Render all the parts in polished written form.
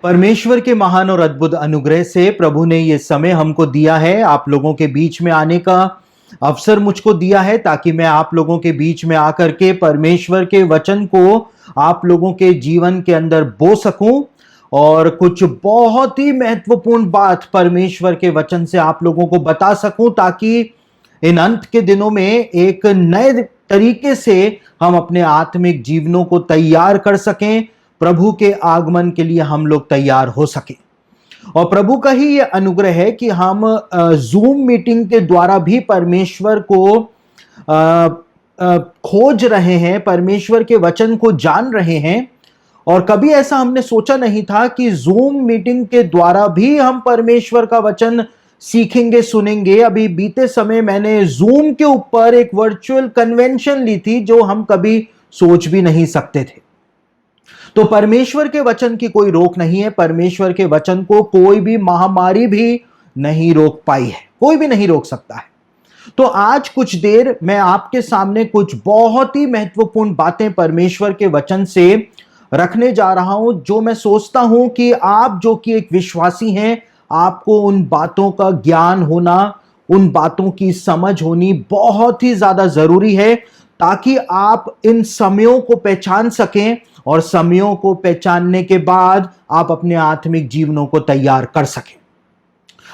परमेश्वर के महान और अद्भुत अनुग्रह से प्रभु ने ये समय हमको दिया है, आप लोगों के बीच में आने का अवसर मुझको दिया है ताकि मैं आप लोगों के बीच में आकर के परमेश्वर के वचन को आप लोगों के जीवन के अंदर बो सकूं और कुछ बहुत ही महत्वपूर्ण बात परमेश्वर के वचन से आप लोगों को बता सकूं ताकि इन अंत के दिनों में एक नए तरीके से हम अपने आत्मिक जीवनों को तैयार कर सकें, प्रभु के आगमन के लिए हम लोग तैयार हो सके। और प्रभु का ही ये अनुग्रह है कि हम जूम मीटिंग के द्वारा भी परमेश्वर को खोज रहे हैं, परमेश्वर के वचन को जान रहे हैं। और कभी ऐसा हमने सोचा नहीं था कि जूम मीटिंग के द्वारा भी हम परमेश्वर का वचन सीखेंगे, सुनेंगे। अभी बीते समय मैंने जूम के ऊपर एक वर्चुअल कन्वेंशन ली थी जो हम कभी सोच भी नहीं सकते थे। तो परमेश्वर के वचन की कोई रोक नहीं है, परमेश्वर के वचन को कोई भी महामारी भी नहीं रोक पाई है, कोई भी नहीं रोक सकता है। तो आज कुछ देर मैं आपके सामने कुछ बहुत ही महत्वपूर्ण बातें परमेश्वर के वचन से रखने जा रहा हूं, जो मैं सोचता हूं कि आप जो कि एक विश्वासी हैं, आपको उन बातों का ज्ञान होना, उन बातों की समझ होनी बहुत ही ज्यादा जरूरी है ताकि आप इन समयों को पहचान सकें और समयों को पहचानने के बाद आप अपने आत्मिक जीवनों को तैयार कर सकें।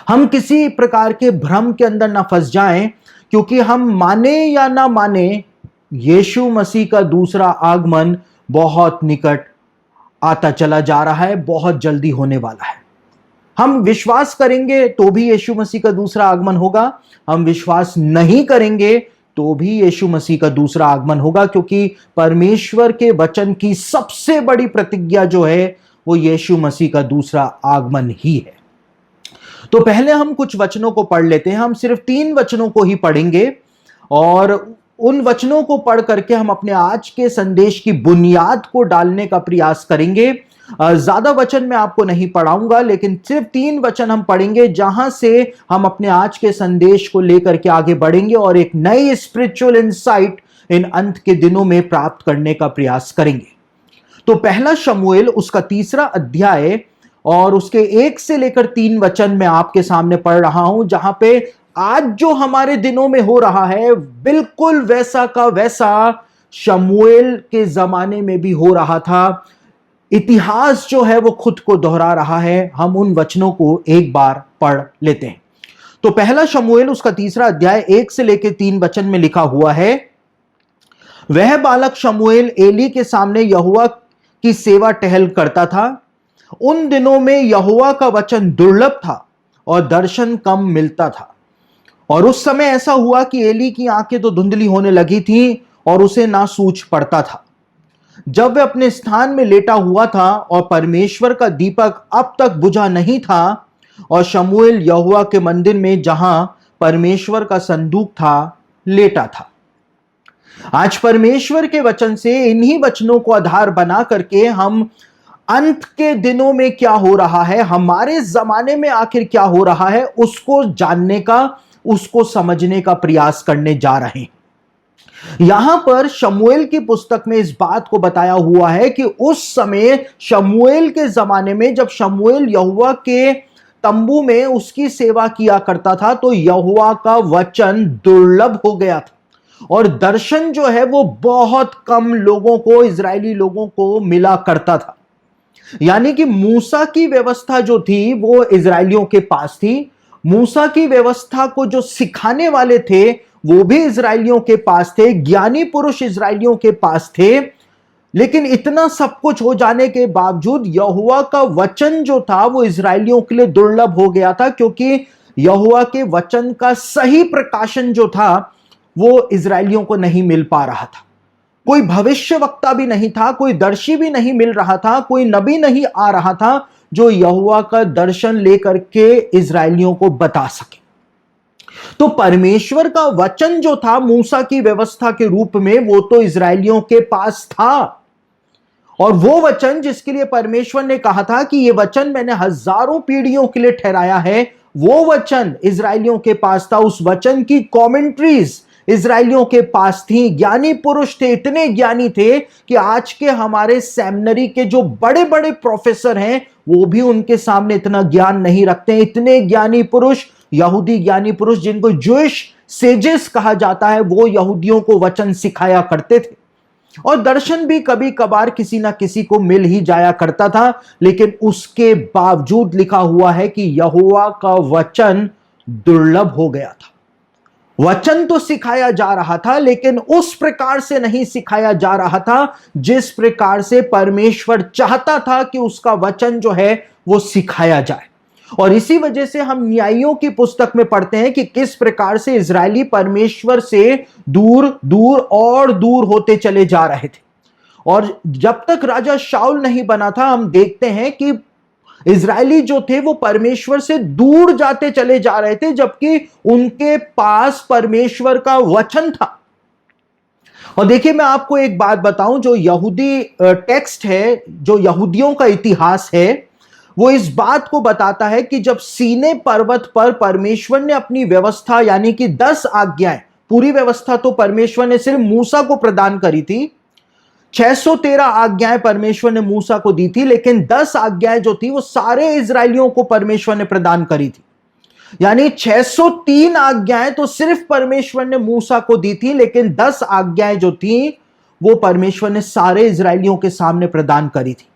हम किसी प्रकार के भ्रम के अंदर ना फंस जाएं, क्योंकि हम माने या ना माने यीशु मसीह का दूसरा आगमन बहुत निकट आता चला जा रहा है, बहुत जल्दी होने वाला है। हम विश्वास करेंगे तो भी यीशु मसीह का दूसरा आगमन होगा, हम विश्वास नहीं करेंगे तो भी यीशु मसीह का दूसरा आगमन होगा, क्योंकि परमेश्वर के वचन की सबसे बड़ी प्रतिज्ञा जो है वो यीशु मसीह का दूसरा आगमन ही है। तो पहले हम कुछ वचनों को पढ़ लेते हैं। हम सिर्फ 3 वचनों को ही पढ़ेंगे और उन वचनों को पढ़ करके हम अपने आज के संदेश की बुनियाद को डालने का प्रयास करेंगे। ज्यादा वचन मैं आपको नहीं पढ़ाऊंगा, लेकिन सिर्फ 3 वचन हम पढ़ेंगे जहां से हम अपने आज के संदेश को लेकर के आगे बढ़ेंगे और एक नई स्पिरिचुअल इंसाइट इन अंत के दिनों में प्राप्त करने का प्रयास करेंगे। तो पहला शमूएल उसका 3रा अध्याय और उसके 1 से लेकर 3 वचन मैं आपके सामने पढ़ रहा हूं, जहां पे आज जो हमारे दिनों में हो रहा है बिल्कुल वैसा का वैसा शमूएल के जमाने में भी हो रहा था। इतिहास जो है वो खुद को दोहरा रहा है। हम उन वचनों को एक बार पढ़ लेते हैं। तो पहला शमूएल उसका 3रा अध्याय 1 से लेकर 3 वचन में लिखा हुआ है, वह बालक शमूएल एली के सामने यहोवा की सेवा टहल करता था। उन दिनों में यहोवा का वचन दुर्लभ था और दर्शन कम मिलता था। और उस समय ऐसा हुआ कि एली की आंखें तो धुंधली होने लगी थी और उसे ना सूझ पड़ता था। जब वह अपने स्थान में लेटा हुआ था और परमेश्वर का दीपक अब तक बुझा नहीं था और शमूएल यहोवा के मंदिर में जहां परमेश्वर का संदूक था लेटा था। आज परमेश्वर के वचन से, इन्हीं वचनों को आधार बना करके हम अंत के दिनों में क्या हो रहा है, हमारे जमाने में आखिर क्या हो रहा है, उसको जानने का, उसको समझने का प्रयास करने जा रहे हैं। यहां पर शमूएल की पुस्तक में इस बात को बताया हुआ है कि उस समय शमूएल के जमाने में जब शमूएल यहोवा के तंबू में उसकी सेवा किया करता था तो यहोवा का वचन दुर्लभ हो गया था और दर्शन जो है वो बहुत कम लोगों को, इजरायली लोगों को मिला करता था। यानी कि मूसा की व्यवस्था जो थी वो इजरायलियों के पास थी, मूसा की व्यवस्था को जो सिखाने वाले थे वो भी इजरायलियों के पास थे, ज्ञानी पुरुष इजरायलियों के पास थे। लेकिन इतना सब कुछ हो जाने के बावजूद यहोवा का वचन जो था वो इजरायलियों के लिए दुर्लभ हो गया था, क्योंकि यहोवा के वचन का सही प्रकाशन जो था वो इजरायलियों को नहीं मिल पा रहा था। कोई भविष्यवक्ता भी नहीं था, कोई दर्शी भी नहीं मिल रहा था, कोई नबी नहीं आ रहा था जो यहोवा का दर्शन लेकर के इजरायलियों को बता सके। तो परमेश्वर का वचन जो था मूसा की व्यवस्था के रूप में वो तो इजरायलियों के पास था, और वो वचन जिसके लिए परमेश्वर ने कहा था कि ये वचन मैंने हजारों पीढ़ियों के लिए ठहराया है, वो वचन इजरायलियों के पास था। उस वचन की कमेंट्रीज इजरायलियों के पास थी। ज्ञानी पुरुष थे, इतने ज्ञानी थे कि आज के हमारे सेमिनरी के जो बड़े बड़े प्रोफेसर हैं वो भी उनके सामने इतना ज्ञान नहीं रखते। इतने ज्ञानी पुरुष, यहूदी ज्ञानी पुरुष जिनको जूइश सेजेस कहा जाता है, वो यहूदियों को वचन सिखाया करते थे। और दर्शन भी कभी कभार किसी ना किसी को मिल ही जाया करता था, लेकिन उसके बावजूद लिखा हुआ है कि यहोवा का वचन दुर्लभ हो गया था। वचन तो सिखाया जा रहा था, लेकिन उस प्रकार से नहीं सिखाया जा रहा था जिस प्रकार से परमेश्वर चाहता था कि उसका वचन जो है वो सिखाया जाए। और इसी वजह से हम न्यायियों की पुस्तक में पढ़ते हैं कि किस प्रकार से इजरायली परमेश्वर से दूर दूर और दूर होते चले जा रहे थे। और जब तक राजा शाऊल नहीं बना था, हम देखते हैं कि इजरायली जो थे वो परमेश्वर से दूर जाते चले जा रहे थे, जबकि उनके पास परमेश्वर का वचन था। और देखिए, मैं आपको एक बात बताऊं, जो यहूदी टेक्स्ट है, जो यहूदियों का इतिहास है, वो इस बात को बताता है कि जब सीने पर्वत पर परमेश्वर ने अपनी व्यवस्था यानी कि 10 आज्ञाएं, पूरी व्यवस्था तो परमेश्वर ने सिर्फ मूसा को प्रदान करी थी, 613 आज्ञाएं परमेश्वर ने मूसा को दी थी, लेकिन 10 आज्ञाएं जो थी वो सारे इजरायलियों को परमेश्वर ने प्रदान करी थी। यानी 603 आज्ञाएं तो सिर्फ परमेश्वर ने मूसा को दी थी, लेकिन 10 आज्ञाएं जो थी वो परमेश्वर ने सारे इजरायलियों के सामने प्रदान करी थी।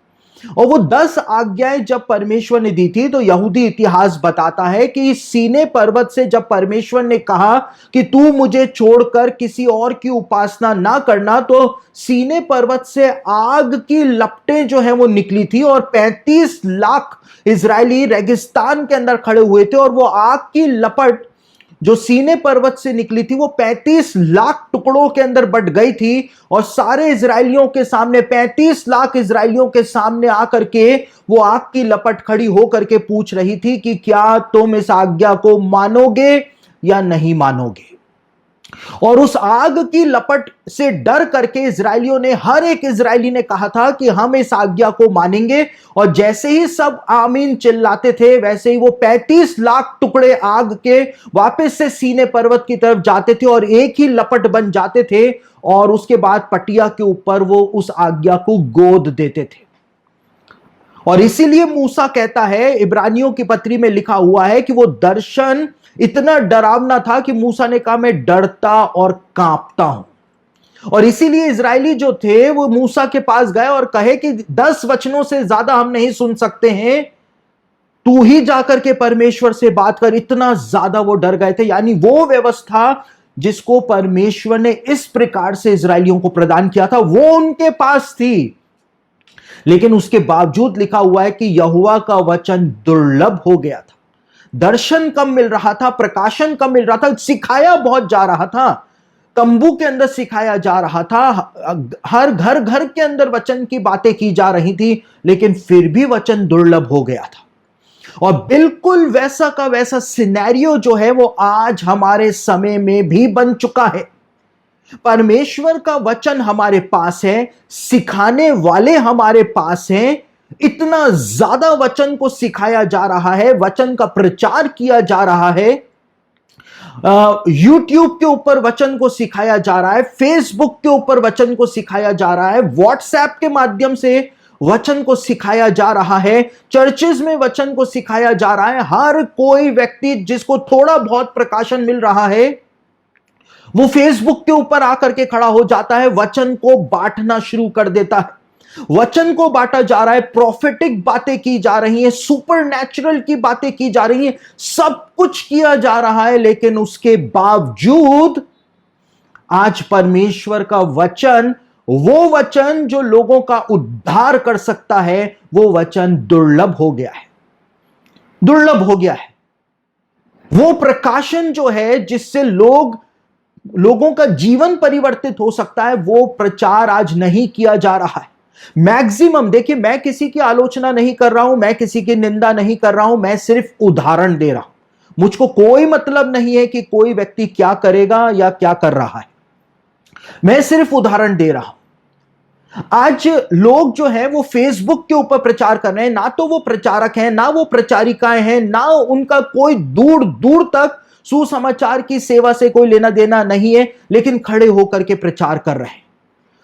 और वो 10 आज्ञाएं जब परमेश्वर ने दी थी, तो यहूदी इतिहास बताता है कि सीने पर्वत से जब परमेश्वर ने कहा कि तू मुझे छोड़कर किसी और की उपासना ना करना, तो सीने पर्वत से आग की लपटें जो है वो निकली थी और 35 लाख इजरायली रेगिस्तान के अंदर खड़े हुए थे। और वो आग की लपट जो सीने पर्वत से निकली थी वो 35 लाख टुकड़ों के अंदर बट गई थी। और सारे इजरायलियों के सामने, 35 लाख इजरायलियों के सामने आकर के वो आग की लपट खड़ी होकर के पूछ रही थी कि क्या तुम इस आज्ञा को मानोगे या नहीं मानोगे। और उस आग की लपट से डर करके इजरायलियों ने, हर एक इजरायली ने कहा था कि हम इस आज्ञा को मानेंगे। और जैसे ही सब आमीन चिल्लाते थे, वैसे ही वो 35 लाख टुकड़े आग के वापस से सीने पर्वत की तरफ जाते थे और एक ही लपट बन जाते थे। और उसके बाद पटिया के ऊपर वो उस आज्ञा को गोद देते थे। और इसीलिए मूसा कहता है, इब्रानियों की पत्री में लिखा हुआ है कि वो दर्शन इतना डरावना था कि मूसा ने कहा मैं डरता और कांपता हूं। और इसीलिए इजरायली जो थे वो मूसा के पास गए और कहे कि 10 वचनों से ज्यादा हम नहीं सुन सकते हैं, तू ही जाकर के परमेश्वर से बात कर। इतना ज्यादा वो डर गए थे। यानी वो व्यवस्था जिसको परमेश्वर ने इस प्रकार से इजरायलियों को प्रदान किया था, वो उनके पास थी, लेकिन उसके बावजूद लिखा हुआ है कि यहोवा का वचन दुर्लभ हो गया था। दर्शन कम मिल रहा था, प्रकाशन कम मिल रहा था, सिखाया बहुत जा रहा था, तंबू के अंदर सिखाया जा रहा था, हर घर घर के अंदर वचन की बातें की जा रही थी, लेकिन फिर भी वचन दुर्लभ हो गया था। और बिल्कुल वैसा का वैसा सिनेरियो जो है वो आज हमारे समय में भी बन चुका है। परमेश्वर का वचन हमारे पास है, सिखाने वाले हमारे पास हैं, इतना ज्यादा वचन को सिखाया जा रहा है, वचन का प्रचार किया जा रहा है, यूट्यूब के ऊपर वचन को सिखाया जा रहा है, फेसबुक के ऊपर वचन को सिखाया जा रहा है, व्हाट्सएप के माध्यम से वचन को सिखाया जा रहा है, चर्चेज में वचन को सिखाया जा रहा है। हर कोई व्यक्ति जिसको थोड़ा बहुत प्रकाशन मिल रहा है, वो फेसबुक के ऊपर आकर के खड़ा हो जाता है, वचन को बांटना शुरू कर देता है। वचन को बांटा जा रहा है, प्रोफेटिक बातें की जा रही हैं, सुपर नेचुरल की बातें की जा रही हैं, सब कुछ किया जा रहा है, लेकिन उसके बावजूद आज परमेश्वर का वचन, वो वचन जो लोगों का उद्धार कर सकता है, वो वचन दुर्लभ हो गया है, दुर्लभ हो गया है। वो प्रकाशन जो है जिससे लोगों का जीवन परिवर्तित हो सकता है, वो प्रचार आज नहीं किया जा रहा है। मैक्सिमम, देखिए, मैं किसी की आलोचना नहीं कर रहा हूं, मैं किसी की निंदा नहीं कर रहा हूं, मैं सिर्फ उदाहरण दे रहा हूं। मुझको कोई मतलब नहीं है कि कोई व्यक्ति क्या करेगा या क्या कर रहा है, मैं सिर्फ उदाहरण दे रहा हूं। आज लोग जो है वो फेसबुक के ऊपर प्रचार कर रहे हैं, ना तो वो प्रचारक हैं, ना वो प्रचारिकाएं हैं, ना उनका कोई दूर दूर तक सुसमाचार की सेवा से कोई लेना देना नहीं है, लेकिन खड़े होकर के प्रचार कर रहे हैं,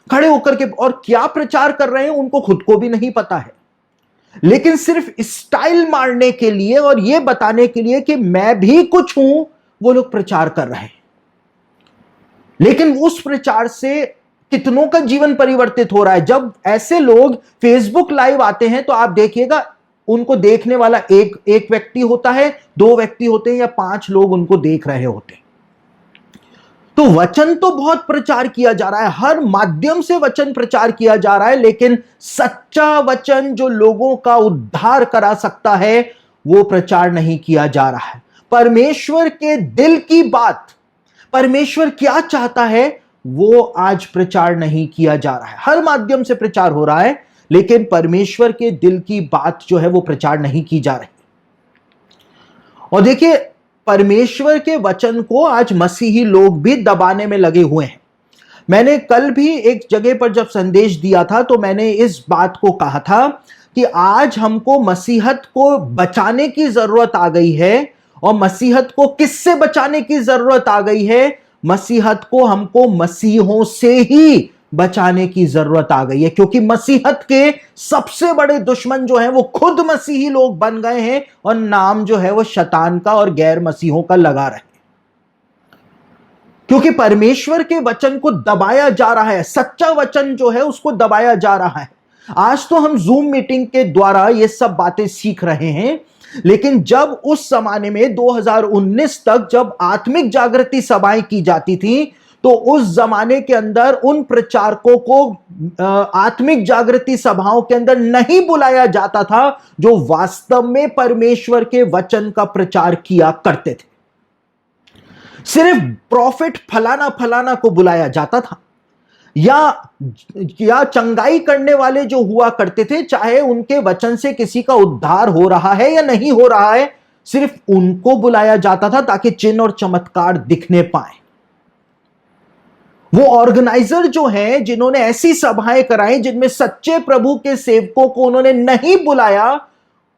खड़े होकर के, और क्या प्रचार कर रहे हैं उनको खुद को भी नहीं पता है, लेकिन सिर्फ स्टाइल मारने के लिए और यह बताने के लिए कि मैं भी कुछ हूं, वो लोग प्रचार कर रहे हैं। लेकिन उस प्रचार से कितनों का जीवन परिवर्तित हो रहा है। जब ऐसे लोग फेसबुक लाइव आते हैं तो आप देखिएगा, उनको देखने वाला एक व्यक्ति होता है, 2 व्यक्ति होते हैं, या 5 लोग उनको देख रहे होते हैं। तो वचन तो बहुत प्रचार किया जा रहा है, हर माध्यम से वचन प्रचार किया जा रहा है, लेकिन सच्चा वचन जो लोगों का उद्धार करा सकता है वो प्रचार नहीं किया जा रहा है। परमेश्वर के दिल की बात, परमेश्वर क्या चाहता है, वो आज प्रचार नहीं किया जा रहा है। हर माध्यम से प्रचार हो रहा है, लेकिन परमेश्वर के दिल की बात जो है वो प्रचार नहीं की जा रही। और देखिए, परमेश्वर के वचन को आज मसीही लोग भी दबाने में लगे हुए हैं। मैंने कल भी एक जगह पर जब संदेश दिया था तो मैंने इस बात को कहा था कि आज हमको मसीहत को बचाने की जरूरत आ गई है। और मसीहत को किससे बचाने की जरूरत आ गई है? मसीहत को हमको मसीहों से ही बचाने की जरूरत आ गई है, क्योंकि मसीहत के सबसे बड़े दुश्मन जो हैं वो खुद मसीही लोग बन गए हैं, और नाम जो है वो शैतान का और गैर मसीहों का लगा रहे, क्योंकि परमेश्वर के वचन को दबाया जा रहा है, सच्चा वचन जो है उसको दबाया जा रहा है। आज तो हम जूम मीटिंग के द्वारा ये सब बातें सीख रहे हैं, लेकिन जब उस जमाने में 2019 तक जब आत्मिक जागृति सभाएं की जाती थी, तो उस जमाने के अंदर उन प्रचारकों को आत्मिक जागृति सभाओं के अंदर नहीं बुलाया जाता था जो वास्तव में परमेश्वर के वचन का प्रचार किया करते थे। सिर्फ प्रॉफिट फलाना फलाना को बुलाया जाता था, या चंगाई करने वाले जो हुआ करते थे, चाहे उनके वचन से किसी का उद्धार हो रहा है या नहीं हो रहा है, सिर्फ उनको बुलाया जाता था ताकि चिन्ह और चमत्कार दिखने पाए। वो ऑर्गेनाइजर जो हैं, जिन्होंने ऐसी सभाएं कराई जिनमें सच्चे प्रभु के सेवकों को उन्होंने नहीं बुलाया,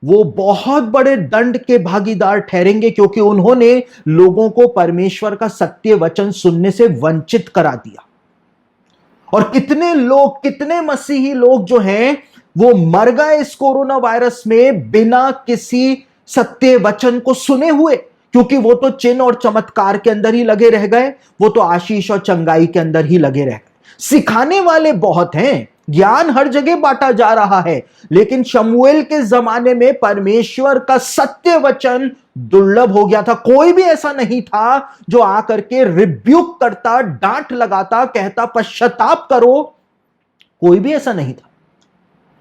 वो बहुत बड़े दंड के भागीदार ठहरेंगे, क्योंकि उन्होंने लोगों को परमेश्वर का सत्य वचन सुनने से वंचित करा दिया। और कितने लोग, कितने मसीही लोग जो हैं वो मर गए इस कोरोना वायरस में बिना किसी सत्य वचन को सुने हुए, क्योंकि वो तो चिन्ह और चमत्कार के अंदर ही लगे रह गए, वो तो आशीष और चंगाई के अंदर ही लगे रह गए। सिखाने वाले बहुत हैं, ज्ञान हर जगह बांटा जा रहा है, लेकिन शमूएल के जमाने में परमेश्वर का सत्य वचन दुर्लभ हो गया था। कोई भी ऐसा नहीं था जो आकर के रिब्यूक करता, डांट लगाता, कहता पश्चाताप करो, कोई भी ऐसा नहीं था।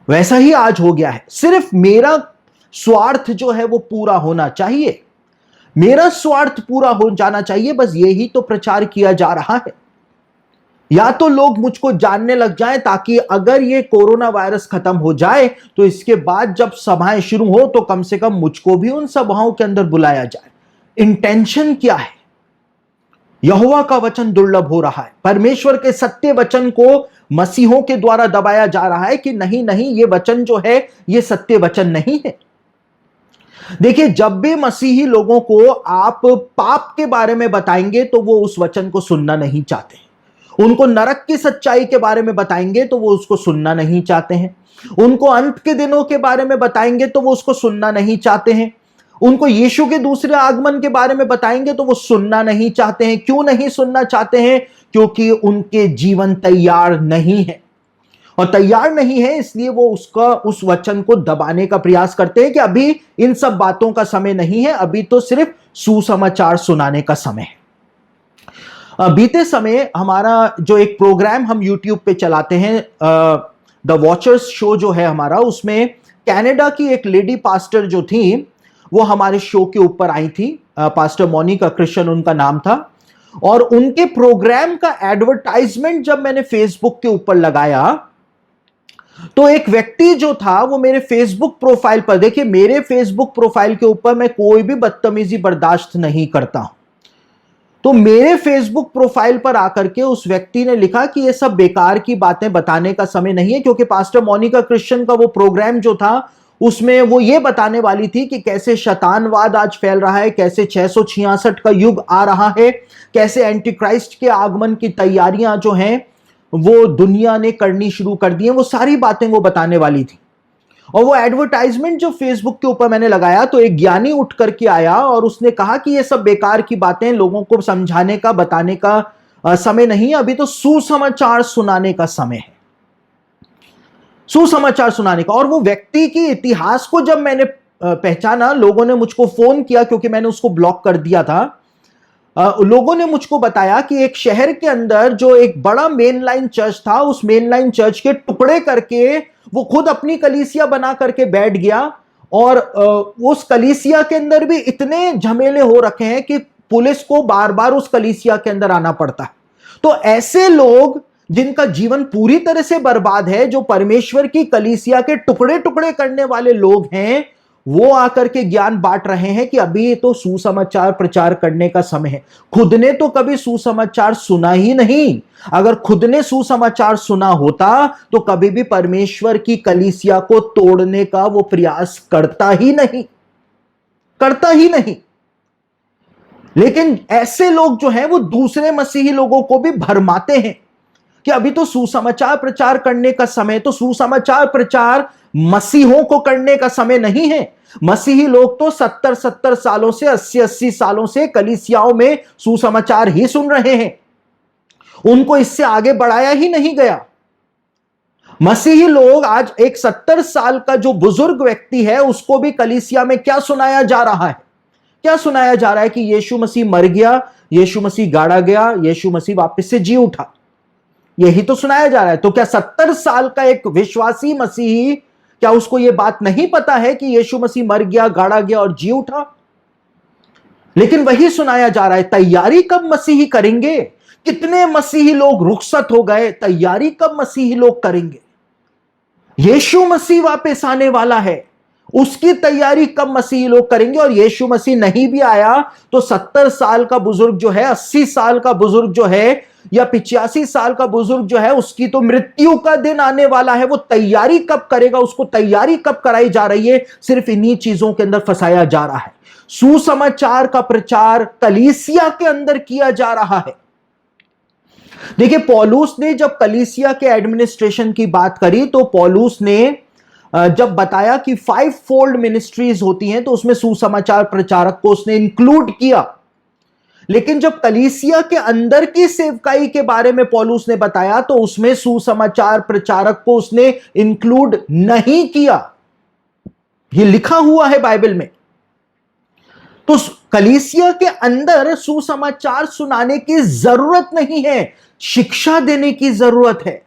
वैसा ही आज हो गया है। सिर्फ मेरा स्वार्थ जो है वो पूरा होना चाहिए, मेरा स्वार्थ पूरा हो जाना चाहिए, बस यही तो प्रचार किया जा रहा है। या तो लोग मुझको जानने लग जाएं, ताकि अगर ये कोरोना वायरस खत्म हो जाए तो इसके बाद जब सभाएं शुरू हो तो कम से कम मुझको भी उन सभाओं के अंदर बुलाया जाए। इंटेंशन क्या है? यहोवा का वचन दुर्लभ हो रहा है, परमेश्वर के सत्य वचन को मसीहों के द्वारा दबाया जा रहा है कि नहीं नहीं, ये वचन जो है ये सत्य वचन नहीं है। देखिए, जब भी मसीही लोगों को आप पाप के बारे में बताएंगे तो वो उस वचन को सुनना नहीं चाहते। उनको नरक की सच्चाई के बारे में बताएंगे तो वो उसको सुनना नहीं चाहते हैं। उनको अंत के दिनों के बारे में बताएंगे तो वो उसको सुनना नहीं चाहते हैं। उनको यीशु के दूसरे आगमन के बारे में बताएंगे तो वो सुनना नहीं चाहते हैं। क्यों नहीं सुनना चाहते हैं? क्योंकि उनके जीवन तैयार नहीं है, और तैयार नहीं है इसलिए वो उस वचन को दबाने का प्रयास करते हैं कि अभी इन सब बातों का समय नहीं है, अभी तो सिर्फ सुसमाचार सुनाने का समय है। बीते समय हमारा जो एक प्रोग्राम हम YouTube पे चलाते हैं, द वॉचर्स शो जो है हमारा, उसमें कनाडा की एक लेडी पास्टर जो थी वो हमारे शो के ऊपर आई थी। पास्टर मोनिका क्रिश्चियन उनका नाम था, और उनके प्रोग्राम का एडवर्टाइजमेंट जब मैंने फेसबुक के ऊपर लगाया तो एक व्यक्ति जो था वो मेरे फेसबुक प्रोफाइल पर, देखिए मेरे फेसबुक प्रोफाइल के ऊपर मैं कोई भी बदतमीजी बर्दाश्त नहीं करता हूं, तो मेरे फेसबुक प्रोफाइल पर आकर के उस व्यक्ति ने लिखा कि ये सब बेकार की बातें बताने का समय नहीं है, क्योंकि पास्टर मोनिका क्रिश्चियन का वो प्रोग्राम जो था उसमें वो ये बताने वाली थी कि कैसे शैतानवाद आज फैल रहा है, कैसे 666 का युग आ रहा है, कैसे एंटी क्राइस्ट के आगमन की तैयारियां जो हैं वो दुनिया ने करनी शुरू कर दी हैं। वो सारी बातें वो बताने वाली थी। और वो एडवर्टाइजमेंट जो फेसबुक के ऊपर मैंने लगाया तो एक ज्ञानी उठ करके आया और उसने कहा कि ये सब बेकार की बातें, लोगों को समझाने का, बताने का समय नहीं, अभी तो सुसमाचार सुनाने का समय है, सुसमाचार सुनाने का। और वो व्यक्ति की इतिहास को जब मैंने पहचाना, लोगों ने मुझको फोन किया क्योंकि मैंने उसको ब्लॉक कर दिया था। लोगों ने मुझको बताया कि एक शहर के अंदर जो एक बड़ा मेन लाइन चर्च था, उस मेन लाइन चर्च के टुकड़े करके वो खुद अपनी कलीसिया बना करके बैठ गया। और उस कलीसिया के अंदर भी इतने झमेले हो रखे हैं कि पुलिस को बार बार उस कलीसिया के अंदर आना पड़ता है। तो ऐसे लोग जिनका जीवन पूरी तरह से बर्बाद है, जो परमेश्वर की कलीसिया के टुकड़े टुकड़े करने वाले लोग हैं, वो आकर के ज्ञान बांट रहे हैं कि अभी तो सुसमाचार प्रचार करने का समय है। खुद ने तो कभी सुसमाचार सुना ही नहीं। अगर खुद ने सुसमाचार सुना होता तो कभी भी परमेश्वर की कलीसिया को तोड़ने का वो प्रयास करता ही नहीं, करता ही नहीं। लेकिन ऐसे लोग जो हैं वो दूसरे मसीही लोगों को भी भरमाते हैं कि अभी तो सुसमाचार प्रचार करने का समय। तो सुसमाचार प्रचार मसीहों को करने का समय नहीं है। मसीही लोग तो 70-70 सालों से, 80-80 सालों से कलीसियाओं में सुसमाचार ही सुन रहे हैं, उनको इससे आगे बढ़ाया ही नहीं गया। मसीही लोग आज एक 70 साल का जो बुजुर्ग व्यक्ति है उसको भी कलीसिया में क्या सुनाया जा रहा है? क्या सुनाया जा रहा है कि यीशु मसीह मर गया, यीशु मसीह गाड़ा गया, यीशु मसीह वापस से जी उठा, यही तो सुनाया जा रहा है। तो क्या 70 साल का एक विश्वासी मसीही, क्या उसको यह बात नहीं पता है कि यीशु मसीह मर गया, गाड़ा गया और जी उठा? लेकिन वही सुनाया जा रहा है। तैयारी कब मसीही करेंगे? कितने मसीही लोग रुखसत हो गए, तैयारी कब मसीही लोग करेंगे? यीशु मसीह वापस आने वाला है, उसकी तैयारी कब मसीही लोग करेंगे? और यीशु मसीह नहीं भी आया तो 70 साल का बुजुर्ग जो है, 80 साल का बुजुर्ग जो है, या 85 साल का बुजुर्ग जो है, उसकी तो मृत्यु का दिन आने वाला है। वो तैयारी कब करेगा? उसको तैयारी कब कराई जा रही है? सिर्फ इन्हीं चीजों के अंदर फंसाया जा रहा है। सुसमाचार का प्रचार कलीसिया के अंदर किया जा रहा है। देखिए, पौलुस ने जब कलीसिया के एडमिनिस्ट्रेशन की बात करी तो पौलुस ने जब बताया कि 5 फोल्ड मिनिस्ट्रीज होती हैं तो उसमें सुसमाचार प्रचारक को उसने इंक्लूड किया। लेकिन जब कलीसिया के अंदर की सेवकाई के बारे में पौलुस ने बताया तो उसमें सुसमाचार प्रचारक को उसने इंक्लूड नहीं किया। यह लिखा हुआ है बाइबल में। तो कलीसिया के अंदर सुसमाचार सुनाने की जरूरत नहीं है, शिक्षा देने की जरूरत है।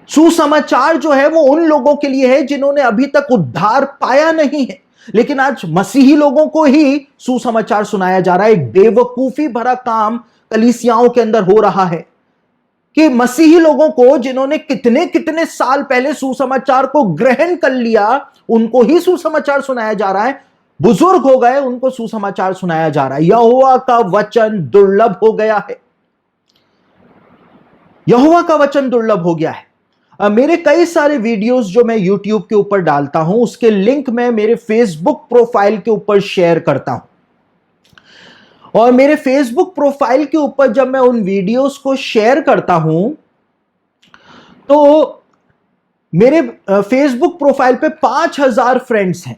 सुसमाचार जो है वो उन लोगों के लिए है जिन्होंने अभी तक उद्धार पाया नहीं है। लेकिन आज मसीही लोगों को ही सुसमाचार सुनाया जा रहा है। एक बेवकूफी भरा काम कलीसियाओं के अंदर हो रहा है कि मसीही लोगों को, जिन्होंने कितने कितने साल पहले सुसमाचार को ग्रहण कर लिया, उनको ही सुसमाचार सुनाया जा रहा है। बुजुर्ग हो गए, उनको सुसमाचार सुनाया जा रहा है। यहोवा का वचन दुर्लभ हो गया है, यहोवा का वचन दुर्लभ हो गया है। मेरे कई सारे वीडियोस जो मैं YouTube के ऊपर डालता हूं, उसके लिंक मैं मेरे फेसबुक प्रोफाइल के ऊपर शेयर करता हूं। और मेरे फेसबुक प्रोफाइल के ऊपर जब मैं उन वीडियोस को शेयर करता हूं तो मेरे फेसबुक प्रोफाइल पे 5000 फ्रेंड्स हैं।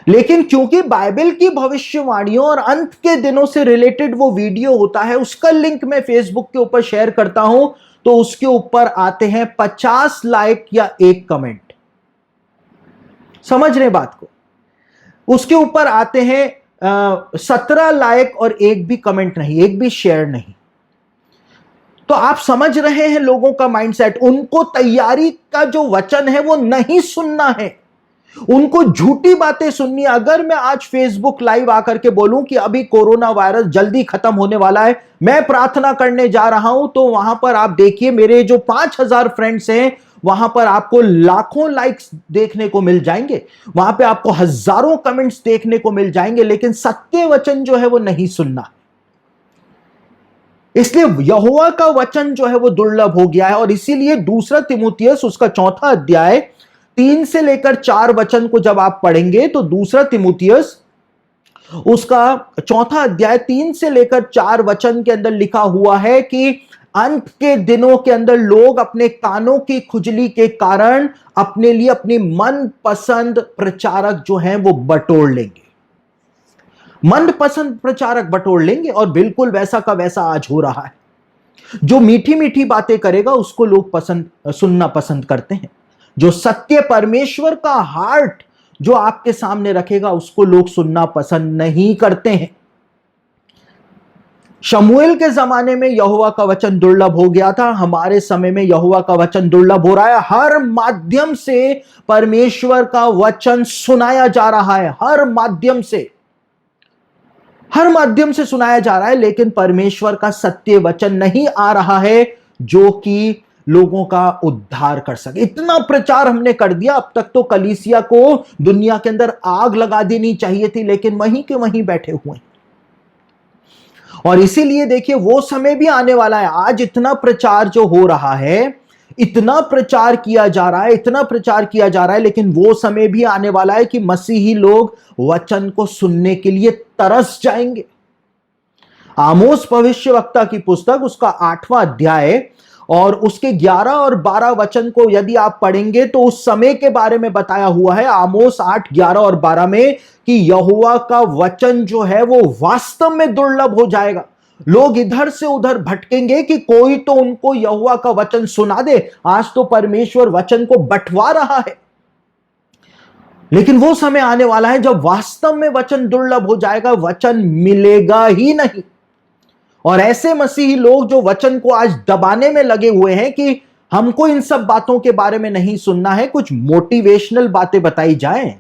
लेकिन क्योंकि बाइबल की भविष्यवाणियों और अंत के दिनों से रिलेटेड वो वीडियो होता है, उसका लिंक मैं फेसबुक के ऊपर शेयर करता हूं तो उसके ऊपर आते हैं 50 लाइक या 1 कमेंट। समझ रहे बात को? उसके ऊपर आते हैं 17 लाइक और 1 भी कमेंट नहीं, 1 भी शेयर नहीं। तो आप समझ रहे हैं लोगों का माइंडसेट। उनको तैयारी का जो वचन है वो नहीं सुनना है, उनको झूठी बातें सुननी है। अगर मैं आज फेसबुक लाइव आकर के बोलूं कि अभी कोरोना वायरस जल्दी खत्म होने वाला है, मैं प्रार्थना करने जा रहा हूं, तो वहां पर आप देखिए मेरे जो 5000 फ्रेंड्स हैं, वहां पर आपको लाखों लाइक्स देखने को मिल जाएंगे, वहां पे आपको हजारों कमेंट्स देखने को मिल जाएंगे, लेकिन सत्य वचन जो है वो नहीं सुनना। इसलिए यहोवा का वचन जो है वो दुर्लभ हो गया है। और इसीलिए 2 तिमुथियुस उसका 4 अध्याय 3 से लेकर 4 वचन को जब आप पढ़ेंगे तो दूसरा तिमुथियुस उसका 4 अध्याय 3 से लेकर 4 वचन के अंदर लिखा हुआ है कि अंत के दिनों के अंदर लोग अपने कानों की खुजली के कारण अपने लिए अपनी मनपसंद प्रचारक जो हैं वो बटोर लेंगे, मनपसंद प्रचारक बटोर लेंगे। और बिल्कुल वैसा का वैसा आज हो रहा है। जो मीठी मीठी बातें करेगा उसको लोग सुनना पसंद करते हैं। जो सत्य परमेश्वर का हार्ट जो आपके सामने रखेगा उसको लोग सुनना पसंद नहीं करते हैं। शमूएल के जमाने में यहोवा का वचन दुर्लभ हो गया था, हमारे समय में यहोवा का वचन दुर्लभ हो रहा है। हर माध्यम से परमेश्वर का वचन सुनाया जा रहा है, हर माध्यम से सुनाया जा रहा है, लेकिन परमेश्वर का सत्य वचन नहीं आ रहा है जो कि लोगों का उद्धार कर सके। इतना प्रचार हमने कर दिया, अब तक तो कलीसिया को दुनिया के अंदर आग लगा देनी चाहिए थी, लेकिन वहीं के वहीं बैठे हुए हैं। और इसीलिए देखिए वो समय भी आने वाला है। आज इतना प्रचार जो हो रहा है, इतना प्रचार किया जा रहा है, इतना प्रचार किया जा रहा है, लेकिन वो समय भी आने वाला है कि मसीही लोग वचन को सुनने के लिए तरस जाएंगे। आमोस भविष्यवक्ता की पुस्तक उसका 8वां अध्याय और उसके 11 और 12 वचन को यदि आप पढ़ेंगे तो उस समय के बारे में बताया हुआ है। आमोस 8, 11 और 12 में कि यहोवा का वचन जो है वो वास्तव में दुर्लभ हो जाएगा। लोग इधर से उधर भटकेंगे कि कोई तो उनको यहोवा का वचन सुना दे। आज तो परमेश्वर वचन को बंटवा रहा है, लेकिन वो समय आने वाला है जब वास्तव में वचन दुर्लभ हो जाएगा, वचन मिलेगा ही नहीं। और ऐसे मसीही लोग जो वचन को आज दबाने में लगे हुए हैं कि हमको इन सब बातों के बारे में नहीं सुनना है, कुछ मोटिवेशनल बातें बताई जाएं,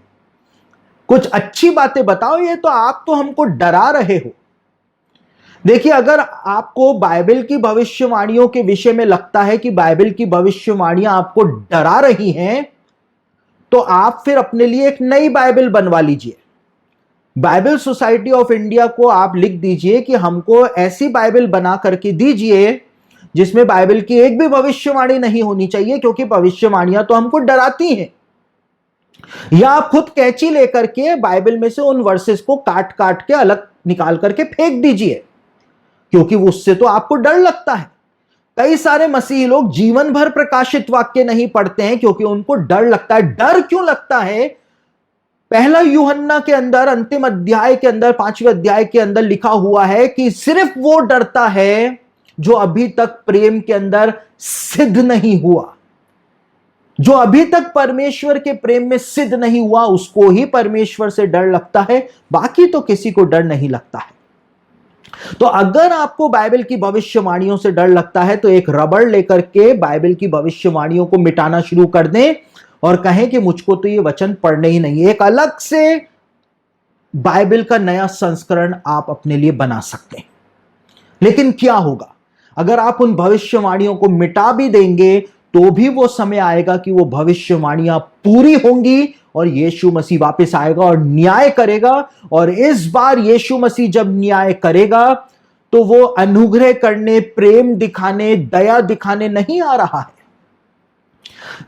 कुछ अच्छी बातें बताओ, ये तो आप तो हमको डरा रहे हो। देखिए, अगर आपको बाइबल की भविष्यवाणियों के विषय में लगता है कि बाइबल की भविष्यवाणियां आपको डरा रही हैं, तो आप फिर अपने लिए एक नई बाइबल बनवा लीजिए। बाइबल सोसाइटी ऑफ इंडिया को आप लिख दीजिए कि हमको ऐसी बाइबल बना करके दीजिए जिसमें बाइबल की एक भी भविष्यवाणी नहीं होनी चाहिए, क्योंकि भविष्यवाणियां तो हमको डराती हैं। या आप खुद कैंची लेकर के बाइबल में से उन वर्सेस को काट काट के अलग निकाल करके फेंक दीजिए, क्योंकि उससे तो आपको डर लगता है। कई सारे मसीही लोग जीवन भर प्रकाशित वाक्य नहीं पढ़ते हैं क्योंकि उनको डर लगता है। डर क्यों लगता है? पहला यूहन्ना के अंदर अंतिम अध्याय के अंदर 5वें अध्याय के अंदर लिखा हुआ है कि सिर्फ वो डरता है जो अभी तक प्रेम के अंदर सिद्ध नहीं हुआ। जो अभी तक परमेश्वर के प्रेम में सिद्ध नहीं हुआ उसको ही परमेश्वर से डर लगता है, बाकी तो किसी को डर नहीं लगता है। तो अगर आपको बाइबल की भविष्यवाणियों से डर लगता है तो एक रबड़ लेकर के बाइबल की भविष्यवाणियों को मिटाना शुरू कर दें और कहें कि मुझको तो ये वचन पढ़ने ही नहीं। एक अलग से बाइबल का नया संस्करण आप अपने लिए बना सकते हैं। लेकिन क्या होगा अगर आप उन भविष्यवाणियों को मिटा भी देंगे तो भी वो समय आएगा कि वो भविष्यवाणियां पूरी होंगी और यीशु मसीह वापस आएगा और न्याय करेगा। और इस बार यीशु मसीह जब न्याय करेगा तो वो अनुग्रह करने, प्रेम दिखाने, दया दिखाने नहीं आ रहा है।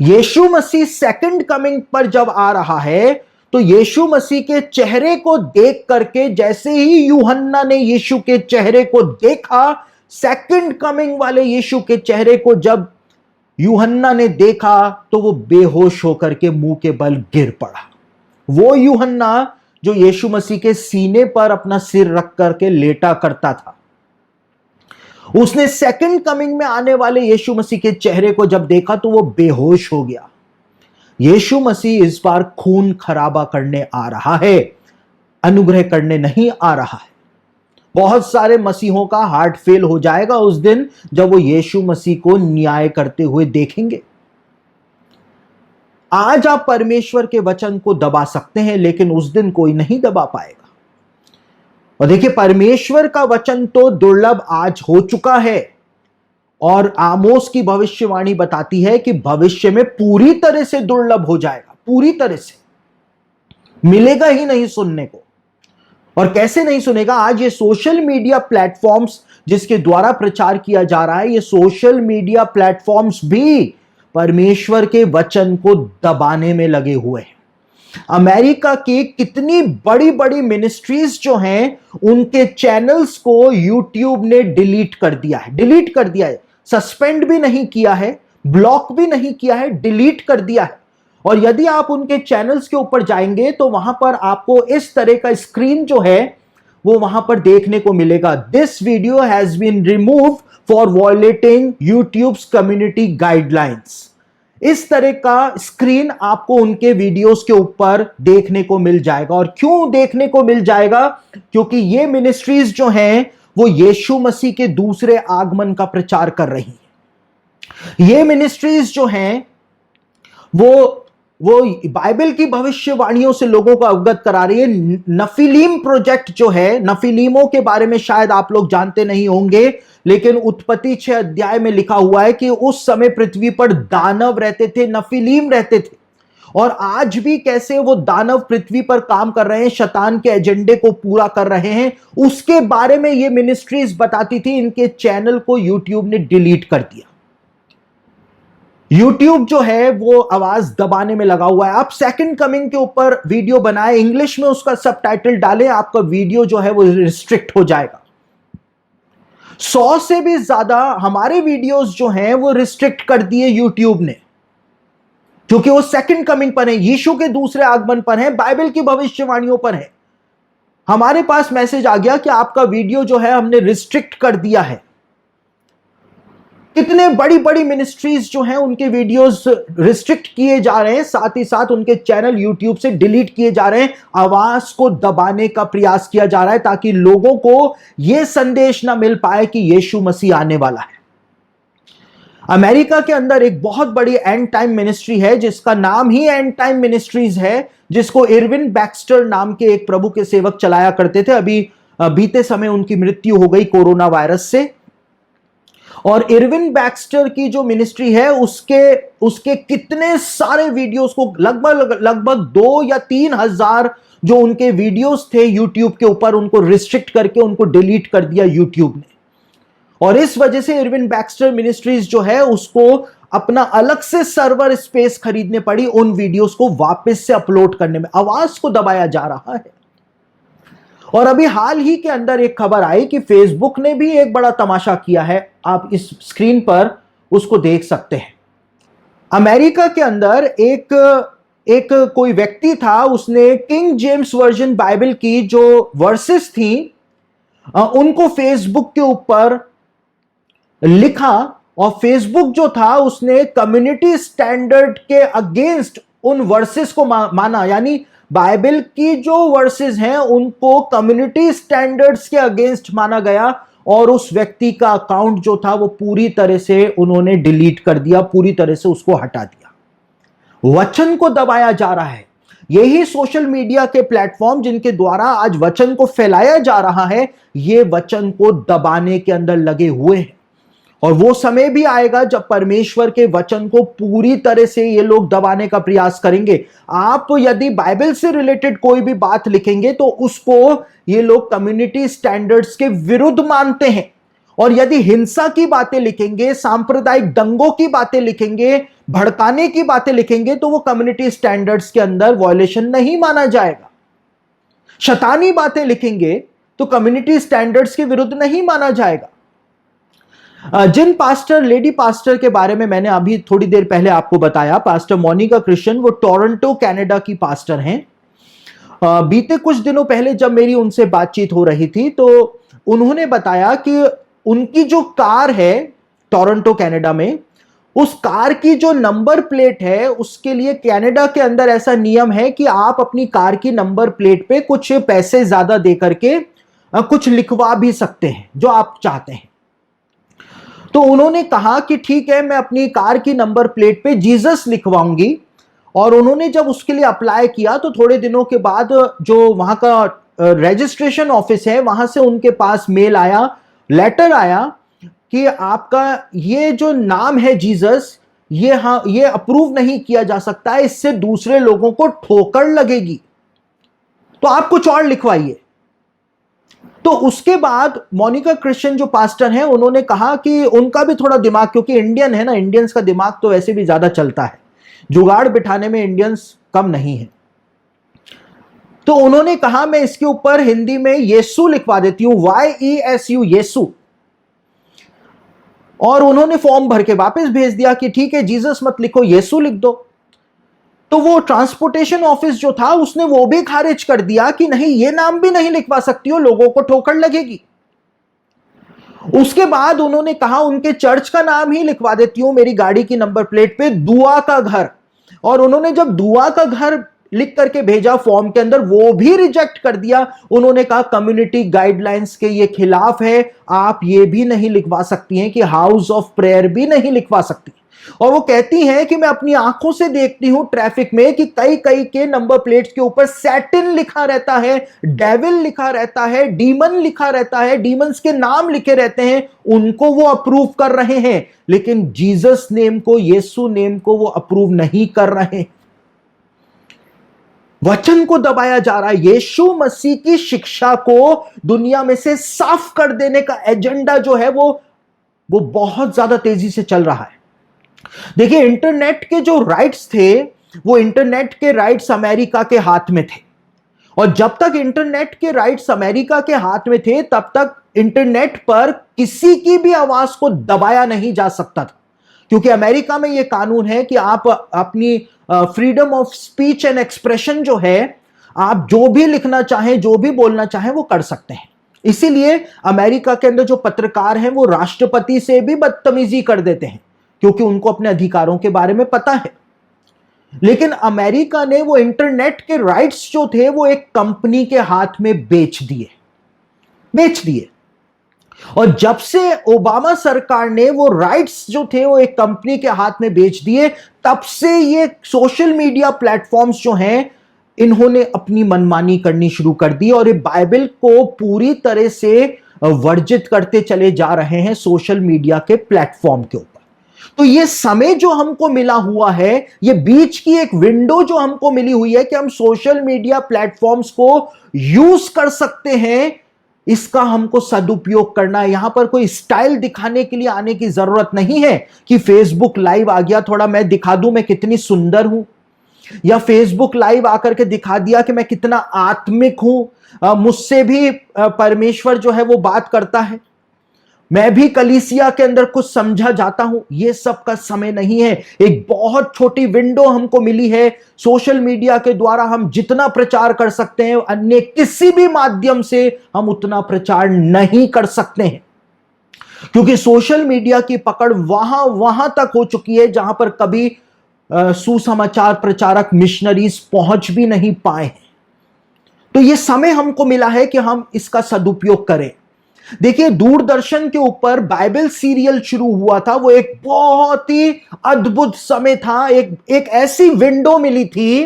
यीशु मसीह सेकंड कमिंग पर जब आ रहा है तो यीशु मसीह के चेहरे को देख करके, जैसे ही यूहन्ना ने यीशु के चेहरे को देखा, सेकंड कमिंग वाले यीशु के चेहरे को जब यूहन्ना ने देखा तो वो बेहोश होकर के मुंह के बल गिर पड़ा। वो यूहन्ना जो यीशु मसीह के सीने पर अपना सिर रख करके लेटा करता था, उसने सेकंड कमिंग में आने वाले यीशु मसीह के चेहरे को जब देखा तो वो बेहोश हो गया। यीशु मसीह इस बार खून खराबा करने आ रहा है, अनुग्रह करने नहीं आ रहा है। बहुत सारे मसीहों का हार्ट फेल हो जाएगा उस दिन जब वो यीशु मसीह को न्याय करते हुए देखेंगे। आज आप परमेश्वर के वचन को दबा सकते हैं, लेकिन उस दिन कोई नहीं दबा पाएगा। और देखिए, परमेश्वर का वचन तो दुर्लभ आज हो चुका है और आमोस की भविष्यवाणी बताती है कि भविष्य में पूरी तरह से दुर्लभ हो जाएगा, पूरी तरह से मिलेगा ही नहीं सुनने को। और कैसे नहीं सुनेगा? आज ये सोशल मीडिया प्लेटफॉर्म्स जिसके द्वारा प्रचार किया जा रहा है, ये सोशल मीडिया प्लेटफॉर्म्स भी परमेश्वर के वचन को दबाने में लगे हुए हैं। अमेरिका की कितनी बड़ी बड़ी मिनिस्ट्रीज जो हैं, उनके चैनल्स को यूट्यूब ने डिलीट कर दिया है, सस्पेंड भी नहीं किया है, ब्लॉक भी नहीं किया है, डिलीट कर दिया है। और यदि आप उनके चैनल्स के ऊपर जाएंगे तो वहां पर आपको इस तरह का स्क्रीन जो है वो वहां पर देखने को मिलेगा। This video has been remove for violating YouTube's community guidelines. इस तरह का स्क्रीन आपको उनके वीडियोस के ऊपर देखने को मिल जाएगा। और क्यों देखने को मिल जाएगा? क्योंकि ये मिनिस्ट्रीज जो हैं वो यीशु मसीह के दूसरे आगमन का प्रचार कर रही हैं। ये मिनिस्ट्रीज जो हैं वो बाइबल की भविष्यवाणियों से लोगों को अवगत करा रही है। नफीलीम प्रोजेक्ट जो है, नफीलीमों के बारे में शायद आप लोग जानते नहीं होंगे, लेकिन उत्पत्ति 6 अध्याय में लिखा हुआ है कि उस समय पृथ्वी पर दानव रहते थे, नफीलीम रहते थे। और आज भी कैसे वो दानव पृथ्वी पर काम कर रहे हैं, शैतान के एजेंडे को पूरा कर रहे हैं, उसके बारे में ये मिनिस्ट्रीज बताती थी। इनके चैनल को यूट्यूब ने डिलीट कर दिया। यूट्यूब जो है वो आवाज दबाने में लगा हुआ है। आप सेकंड कमिंग के ऊपर वीडियो बनाए, इंग्लिश में उसका सबटाइटल डालें, आपका वीडियो जो है वो रिस्ट्रिक्ट हो जाएगा। 100 से भी ज्यादा हमारे वीडियोस जो हैं वो रिस्ट्रिक्ट कर दिए यूट्यूब ने, क्योंकि वो सेकंड कमिंग पर है, यीशु के दूसरे आगमन पर है, बाइबल की भविष्यवाणियों पर है। हमारे पास मैसेज आ गया कि आपका वीडियो जो है हमने रिस्ट्रिक्ट कर दिया है। कितने बड़ी बड़ी मिनिस्ट्रीज जो हैं उनके वीडियोस रिस्ट्रिक्ट किए जा रहे हैं, साथ ही साथ उनके चैनल यूट्यूब से डिलीट किए जा रहे हैं। आवाज को दबाने का प्रयास किया जा रहा है ताकि लोगों को यह संदेश ना मिल पाए कि यीशु मसीह आने वाला है। अमेरिका के अंदर एक बहुत बड़ी एंड टाइम मिनिस्ट्री है जिसका नाम ही एंड टाइम मिनिस्ट्रीज है, जिसको इरविन बैक्स्टर नाम के एक प्रभु के सेवक चलाया करते थे। अभी बीते समय उनकी मृत्यु हो गई कोरोना वायरस से। और इरविन बैक्स्टर की जो मिनिस्ट्री है उसके कितने सारे वीडियोस को लगभग 2 या 3 हजार जो उनके वीडियोस थे यूट्यूब के ऊपर, उनको रिस्ट्रिक्ट करके उनको डिलीट कर दिया यूट्यूब ने। और इस वजह से इरविन बैक्स्टर मिनिस्ट्रीज जो है उसको अपना अलग से सर्वर स्पेस खरीदने पड़ी उन वीडियोस को वापस से अपलोड करने में। आवाज को दबाया जा रहा है। और अभी हाल ही के अंदर एक खबर आई कि फेसबुक ने भी एक बड़ा तमाशा किया है। आप इस स्क्रीन पर उसको देख सकते हैं। अमेरिका के अंदर एक कोई व्यक्ति था, उसने किंग जेम्स वर्जन बाइबल की जो वर्सेस थी उनको फेसबुक के ऊपर लिखा, और फेसबुक जो था उसने कम्युनिटी स्टैंडर्ड के अगेंस्ट उन वर्सेस को माना। यानी बाइबल की जो वर्सेस हैं उनको कम्युनिटी स्टैंडर्ड्स के अगेंस्ट माना गया, और उस व्यक्ति का अकाउंट जो था वो पूरी तरह से उन्होंने डिलीट कर दिया, पूरी तरह से उसको हटा दिया। वचन को दबाया जा रहा है। यही सोशल मीडिया के प्लेटफॉर्म जिनके द्वारा आज वचन को फैलाया जा रहा है, ये वचन को दबाने के अंदर लगे हुए हैं। और वो समय भी आएगा जब परमेश्वर के वचन को पूरी तरह से ये लोग दबाने का प्रयास करेंगे। आप यदि बाइबल से रिलेटेड कोई भी बात लिखेंगे तो उसको ये लोग कम्युनिटी स्टैंडर्ड्स के विरुद्ध मानते हैं, और यदि हिंसा की बातें लिखेंगे, सांप्रदायिक दंगों की बातें लिखेंगे, भड़काने की बातें लिखेंगे, तो वो कम्युनिटी स्टैंडर्ड्स के अंदर वायलेशन नहीं माना जाएगा। शैतानी बातें लिखेंगे तो कम्युनिटी स्टैंडर्ड्स के विरुद्ध नहीं माना जाएगा। जिन पास्टर, लेडी पास्टर के बारे में मैंने अभी थोड़ी देर पहले आपको बताया, पास्टर मोनिका क्रिश्चियन, वो टोरंटो कनाडा की पास्टर हैं। बीते कुछ दिनों पहले जब मेरी उनसे बातचीत हो रही थी तो उन्होंने बताया कि उनकी जो कार है टोरंटो कनाडा में, उस कार की जो नंबर प्लेट है उसके लिए कनाडा के अंदर ऐसा नियम है कि आप अपनी कार की नंबर प्लेट पे कुछ पैसे ज्यादा दे करके कुछ लिखवा भी सकते हैं जो आप चाहते हैं। तो उन्होंने कहा कि ठीक है, मैं अपनी कार की नंबर प्लेट पे जीसस लिखवाऊंगी। और उन्होंने जब उसके लिए अप्लाई किया तो थोड़े दिनों के बाद जो वहां का रजिस्ट्रेशन ऑफिस है वहां से उनके पास मेल आया, लेटर आया कि आपका ये जो नाम है जीसस, ये अप्रूव नहीं किया जा सकता है, इससे दूसरे लोगों को ठोकर लगेगी, तो आप कुछ और लिखवाइए। तो उसके बाद मोनिका क्रिश्चियन जो पास्टर हैं उन्होंने कहा कि उनका भी थोड़ा दिमाग, क्योंकि इंडियन है ना, इंडियंस का दिमाग तो वैसे भी ज्यादा चलता है, जुगाड़ बिठाने में इंडियंस कम नहीं है। तो उन्होंने कहा मैं इसके ऊपर हिंदी में यीशु लिखवा देती हूं, YESU, यीशु। और उन्होंने फॉर्म भर के वापस भेज दिया कि ठीक है जीसस मत लिखो, यीशु लिख दो। तो वो ट्रांसपोर्टेशन ऑफिस जो था उसने वो भी खारिज कर दिया कि नहीं, ये नाम भी नहीं लिखवा सकती हो, लोगों को ठोकर लगेगी। उसके बाद उन्होंने कहा उनके चर्च का नाम ही लिखवा देती हूं मेरी गाड़ी की नंबर प्लेट पे, दुआ का घर। और उन्होंने जब दुआ का घर लिख करके भेजा फॉर्म के अंदर, वो भी रिजेक्ट कर दिया। उन्होंने कहा कम्युनिटी गाइडलाइंस के ये खिलाफ है, आप ये भी नहीं लिखवा सकती हैं कि हाउस ऑफ प्रेयर भी नहीं लिखवा सकती। और वो कहती हैं कि मैं अपनी आंखों से देखती हूं ट्रैफिक में कि कई कई के नंबर प्लेट्स के ऊपर सैटिन लिखा रहता है, डेविल लिखा रहता है, डीमन लिखा रहता है, डीमंस के नाम लिखे रहते हैं, उनको वो अप्रूव कर रहे हैं, लेकिन जीसस नेम को, यीशु नेम को वो अप्रूव नहीं कर रहे। वचन को दबाया जा रहा है। यीशु मसीह की शिक्षा को दुनिया में से साफ कर देने का एजेंडा जो है वो बहुत ज्यादा तेजी से चल रहा है। देखिए, इंटरनेट के जो राइट्स थे, वो इंटरनेट के राइट्स अमेरिका के हाथ में थे, और जब तक इंटरनेट के राइट्स अमेरिका के हाथ में थे तब तक इंटरनेट पर किसी की भी आवाज को दबाया नहीं जा सकता था, क्योंकि अमेरिका में यह कानून है कि आप अपनी freedom of speech and expression जो है, आप जो भी लिखना चाहें, जो भी बोलना चाहें, वो कर सकते हैं। इसीलिए अमेरिका के अंदर जो पत्रकार हैं वो राष्ट्रपति से भी बदतमीजी कर देते हैं, क्योंकि उनको अपने अधिकारों के बारे में पता है। लेकिन अमेरिका ने वो इंटरनेट के राइट्स जो थे वो एक कंपनी के हाथ में बेच दिए। और जब से ओबामा सरकार ने वो राइट्स जो थे वो एक कंपनी के हाथ में बेच दिए, तब से ये सोशल मीडिया प्लेटफॉर्म्स जो हैं, इन्होंने अपनी मनमानी करनी शुरू कर दी और ये बाइबल को पूरी तरह से वर्जित करते चले जा रहे हैं सोशल मीडिया के प्लेटफॉर्म के ऊपर। तो ये समय जो हमको मिला हुआ है, ये बीच की एक विंडो जो हमको मिली हुई है कि हम सोशल मीडिया प्लेटफॉर्म्स को यूज कर सकते हैं, इसका हमको सदुपयोग करना है। यहां पर कोई स्टाइल दिखाने के लिए आने की जरूरत नहीं है कि फेसबुक लाइव आ गया, थोड़ा मैं दिखा दूं मैं कितनी सुंदर हूं, या फेसबुक लाइव आकर के दिखा दिया कि मैं कितना आत्मिक हूं, मुझसे भी परमेश्वर जो है वो बात करता है, मैं भी कलीसिया के अंदर कुछ समझा जाता हूं। यह सब का समय नहीं है। एक बहुत छोटी विंडो हमको मिली है, सोशल मीडिया के द्वारा हम जितना प्रचार कर सकते हैं, अन्य किसी भी माध्यम से हम उतना प्रचार नहीं कर सकते हैं, क्योंकि सोशल मीडिया की पकड़ वहां तक हो चुकी है जहां पर कभी सुसमाचार प्रचारक मिशनरीज पहुंच भी नहीं पाए। तो यह समय हमको मिला है कि हम इसका सदुपयोग करें। देखिए, दूरदर्शन के ऊपर बाइबल सीरियल शुरू हुआ था, वो एक बहुत ही अद्भुत समय था। एक ऐसी विंडो मिली थी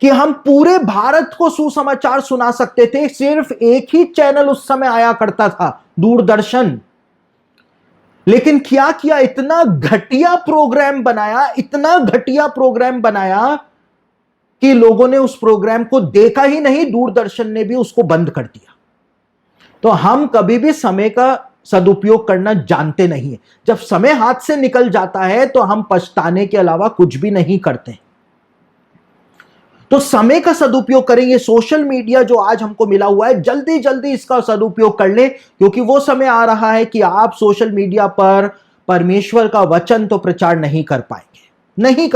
कि हम पूरे भारत को सुसमाचार सुना सकते थे। सिर्फ एक ही चैनल उस समय आया करता था, दूरदर्शन। लेकिन क्या किया, इतना घटिया प्रोग्राम बनाया कि लोगों ने उस प्रोग्राम को देखा ही नहीं, दूरदर्शन ने भी उसको बंद कर दिया। तो हम कभी भी समय का सदुपयोग करना जानते नहीं है। जब समय हाथ से निकल जाता है तो हम पछताने के अलावा कुछ भी नहीं करते। तो समय का सदुपयोग करेंगे। सोशल मीडिया जो आज हमको मिला हुआ है, जल्दी जल्दी इसका सदुपयोग कर ले, क्योंकि वो समय आ रहा है कि आप सोशल मीडिया पर परमेश्वर का वचन तो प्रचार नहीं कर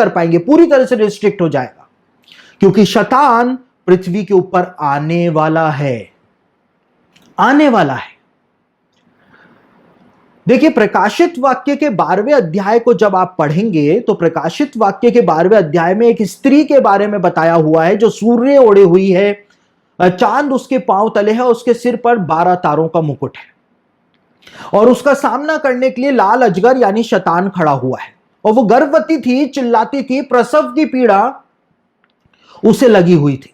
पाएंगे, पूरी तरह से रिस्ट्रिक्ट हो जाएगा, क्योंकि शैतान पृथ्वी के ऊपर आने वाला है। देखिए, प्रकाशित वाक्य के 12वें अध्याय को जब आप पढ़ेंगे तो प्रकाशित वाक्य के 12वें अध्याय में एक स्त्री के बारे में बताया हुआ है जो सूर्य ओढ़े हुई है, चांद उसके पांव तले है, उसके सिर पर 12 तारों का मुकुट है, और उसका सामना करने के लिए लाल अजगर यानी शैतान खड़ा हुआ है। और वो गर्भवती थी, चिल्लाती थी, प्रसव की पीड़ा उसे लगी हुई थी,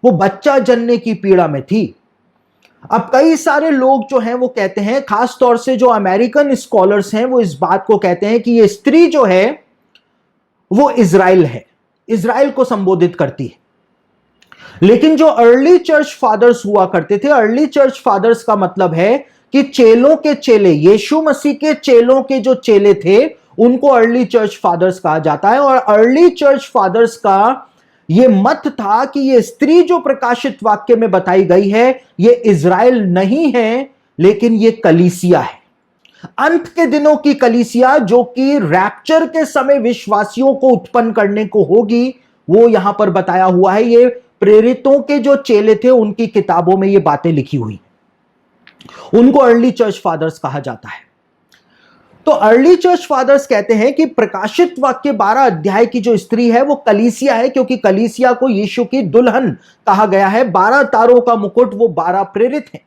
वो बच्चा जनने की पीड़ा में थी। अब कई सारे लोग जो हैं वो कहते हैं, खास तौर से जो अमेरिकन स्कॉलर्स हैं, वो इस बात को कहते हैं कि ये स्त्री जो है वो इजराइल है, इजराइल को संबोधित करती है। लेकिन जो अर्ली चर्च फादर्स हुआ करते थे, अर्ली चर्च फादर्स का मतलब है कि चेलों के चेले, यीशु मसीह के चेलों के जो चेले थे उनको अर्ली चर्च फादर्स कहा जाता है। और अर्ली चर्च फादर्स का यह मत था कि यह स्त्री जो प्रकाशित वाक्य में बताई गई है यह इज़राइल नहीं है, लेकिन यह कलीसिया है, अंत के दिनों की कलीसिया, जो कि रैप्चर के समय विश्वासियों को उत्पन्न करने को होगी। वो यहां पर बताया हुआ है, ये प्रेरितों के जो चेले थे उनकी किताबों में ये बातें लिखी हुई, उनको अर्ली चर्च फादर्स कहा जाता है। तो अर्ली चर्च फादर्स कहते हैं कि प्रकाशित वाक्य 12 अध्याय की जो स्त्री है वो कलीसिया है, क्योंकि कलीसिया को यीशु की दुल्हन कहा गया है। 12 तारों का मुकुट, वो 12 प्रेरित हैं,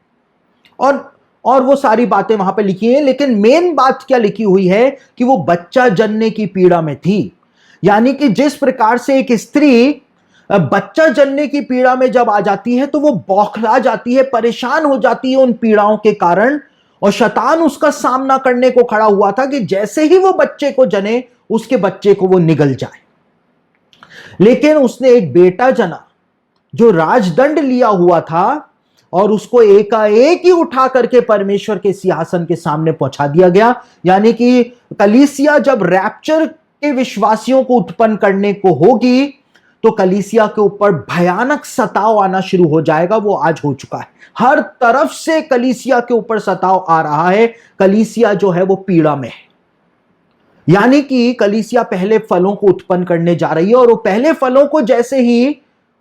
और वो सारी बातें वहां पे लिखी हैं। लेकिन मेन बात क्या लिखी हुई है कि वो बच्चा जनने की पीड़ा में थी। यानी कि जिस प्रकार से एक स्त्री बच्चा जनने की पीड़ा में जब आ जाती है तो वो बौखला जाती है, परेशान हो जाती है उन पीड़ाओं के कारण, और शैतान उसका सामना करने को खड़ा हुआ था कि जैसे ही वो बच्चे को जने उसके बच्चे को वो निगल जाए। लेकिन उसने एक बेटा जना जो राजदंड लिया हुआ था, और उसको एकाएक ही उठा करके परमेश्वर के सिंहासन के सामने पहुंचा दिया गया। यानी कि कलीसिया जब रैप्चर के विश्वासियों को उत्पन्न करने को होगी तो कलीसिया के ऊपर भयानक सताव आना शुरू हो जाएगा। वो आज हो चुका है, हर तरफ से कलीसिया के ऊपर सताव आ रहा है। कलीसिया जो है वो पीड़ा में है। यानी कि कलीसिया पहले फलों को उत्पन्न करने जा रही है, और वो पहले फलों को जैसे ही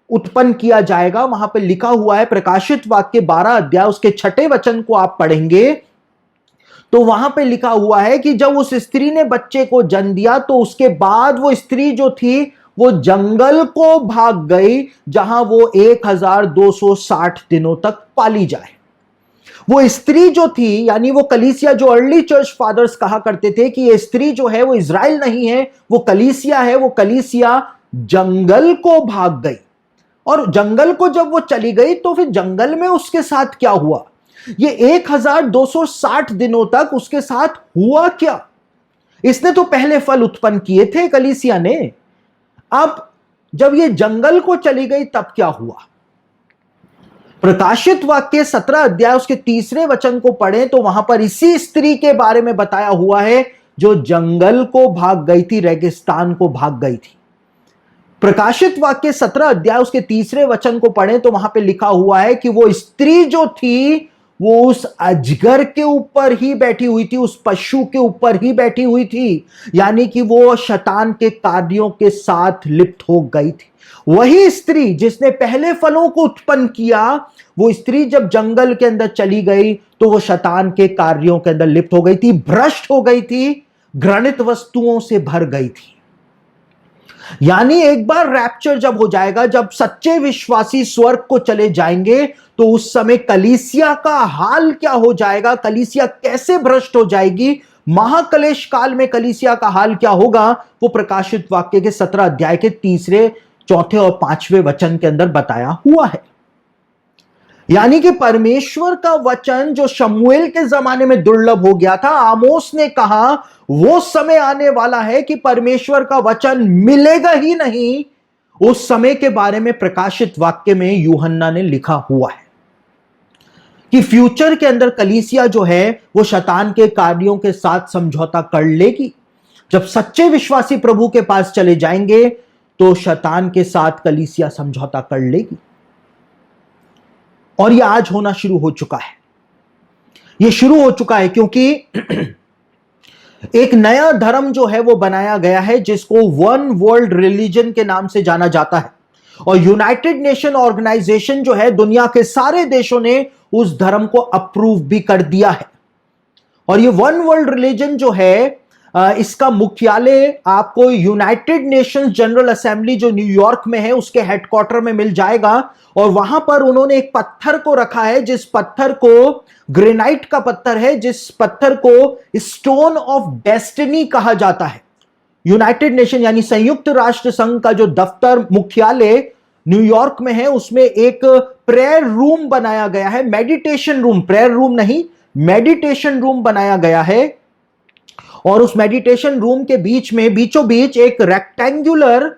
उत्पन्न किया जाएगा, वहां पे लिखा हुआ है प्रकाशित वाक्य 12 अध्याय उसके 6 वचन को आप पढ़ेंगे तो वहां पे लिखा हुआ है कि जब उस स्त्री ने बच्चे को जन्म दिया तो उसके बाद वो स्त्री जो थी वो जंगल को भाग गई, जहां वो 1260 दिनों तक पाली जाए। वो स्त्री जो थी, यानी वो कलीसिया, जो अर्ली चर्च फादर्स कहा करते थे कि ये स्त्री जो है वो इज़राइल नहीं है, वो कलीसिया है। वो कलीसिया जंगल को भाग गई, और जंगल को जब वो चली गई तो फिर जंगल में उसके साथ क्या हुआ, ये 1260 दिनों तक उसके साथ हुआ क्या? इसने तो पहले फल उत्पन्न किए थे कलीसिया ने, अब जब ये जंगल को चली गई तब क्या हुआ? प्रकाशित वाक्य 17 अध्याय उसके 3 वचन को पढ़ें तो वहां पर इसी स्त्री के बारे में बताया हुआ है जो जंगल को भाग गई थी, रेगिस्तान को भाग गई थी। प्रकाशित वाक्य 17 अध्याय उसके 3 वचन को पढ़ें तो वहां पे लिखा हुआ है कि वो स्त्री जो थी वो उस अजगर के ऊपर ही बैठी हुई थी, उस पशु के ऊपर ही बैठी हुई थी। यानी कि वो शैतान के कार्यों के साथ लिप्त हो गई थी। वही स्त्री जिसने पहले फलों को उत्पन्न किया, वो स्त्री जब जंगल के अंदर चली गई तो वो शैतान के कार्यों के अंदर लिप्त हो गई थी, भ्रष्ट हो गई थी, घृणित वस्तुओं से भर गई थी। यानी एक बार रैप्चर जब हो जाएगा, जब सच्चे विश्वासी स्वर्ग को चले जाएंगे, तो उस समय कलीसिया का हाल क्या हो जाएगा, कलीसिया कैसे भ्रष्ट हो जाएगी, महाकलेश काल में कलीसिया का हाल क्या होगा, वो प्रकाशित वाक्य के 17 अध्याय के 3, 4 और 5वें वचन के अंदर बताया हुआ है। यानी कि परमेश्वर का वचन जो शमूएल के जमाने में दुर्लभ हो गया था, आमोस ने कहा वो समय आने वाला है कि परमेश्वर का वचन मिलेगा ही नहीं। उस समय के बारे में प्रकाशित वाक्य में यूहन्ना ने लिखा हुआ है कि फ्यूचर के अंदर कलीसिया जो है वो शैतान के कार्यों के साथ समझौता कर लेगी। जब सच्चे विश्वासी प्रभु के पास चले जाएंगे तो शैतान के साथ कलीसिया समझौता कर लेगी, और यह आज होना शुरू हो चुका है। यह शुरू हो चुका है क्योंकि एक नया धर्म जो है वो बनाया गया है जिसको वन वर्ल्ड रिलीजन के नाम से जाना जाता है, और यूनाइटेड नेशन ऑर्गेनाइजेशन जो है दुनिया के सारे देशों ने उस धर्म को अप्रूव भी कर दिया है। और ये वन वर्ल्ड रिलीजन जो है इसका मुख्यालय आपको यूनाइटेड नेशंस जनरल असेंबली जो न्यूयॉर्क में है उसके हेडक्वार्टर में मिल जाएगा, और वहां पर उन्होंने एक पत्थर को रखा है जिस पत्थर को ग्रेनाइट का पत्थर है, जिस पत्थर को स्टोन ऑफ डेस्टिनी कहा जाता है। यूनाइटेड नेशन यानी संयुक्त राष्ट्र संघ का जो दफ्तर मुख्यालय न्यूयॉर्क में है उसमें एक प्रेयर रूम बनाया गया है, मेडिटेशन रूम, प्रेयर रूम नहीं मेडिटेशन रूम बनाया गया है। और उस मेडिटेशन रूम के बीच में बीचों बीच एक रेक्टेंगुलर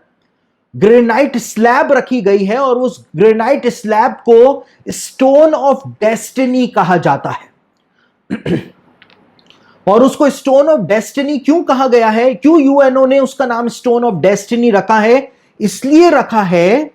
ग्रेनाइट स्लैब रखी गई है और उस ग्रेनाइट स्लैब को स्टोन ऑफ डेस्टिनी कहा जाता है। और उसको स्टोन ऑफ डेस्टिनी क्यों कहा गया है, क्यों यूएनओ ने उसका नाम स्टोन ऑफ डेस्टिनी रखा है? इसलिए रखा है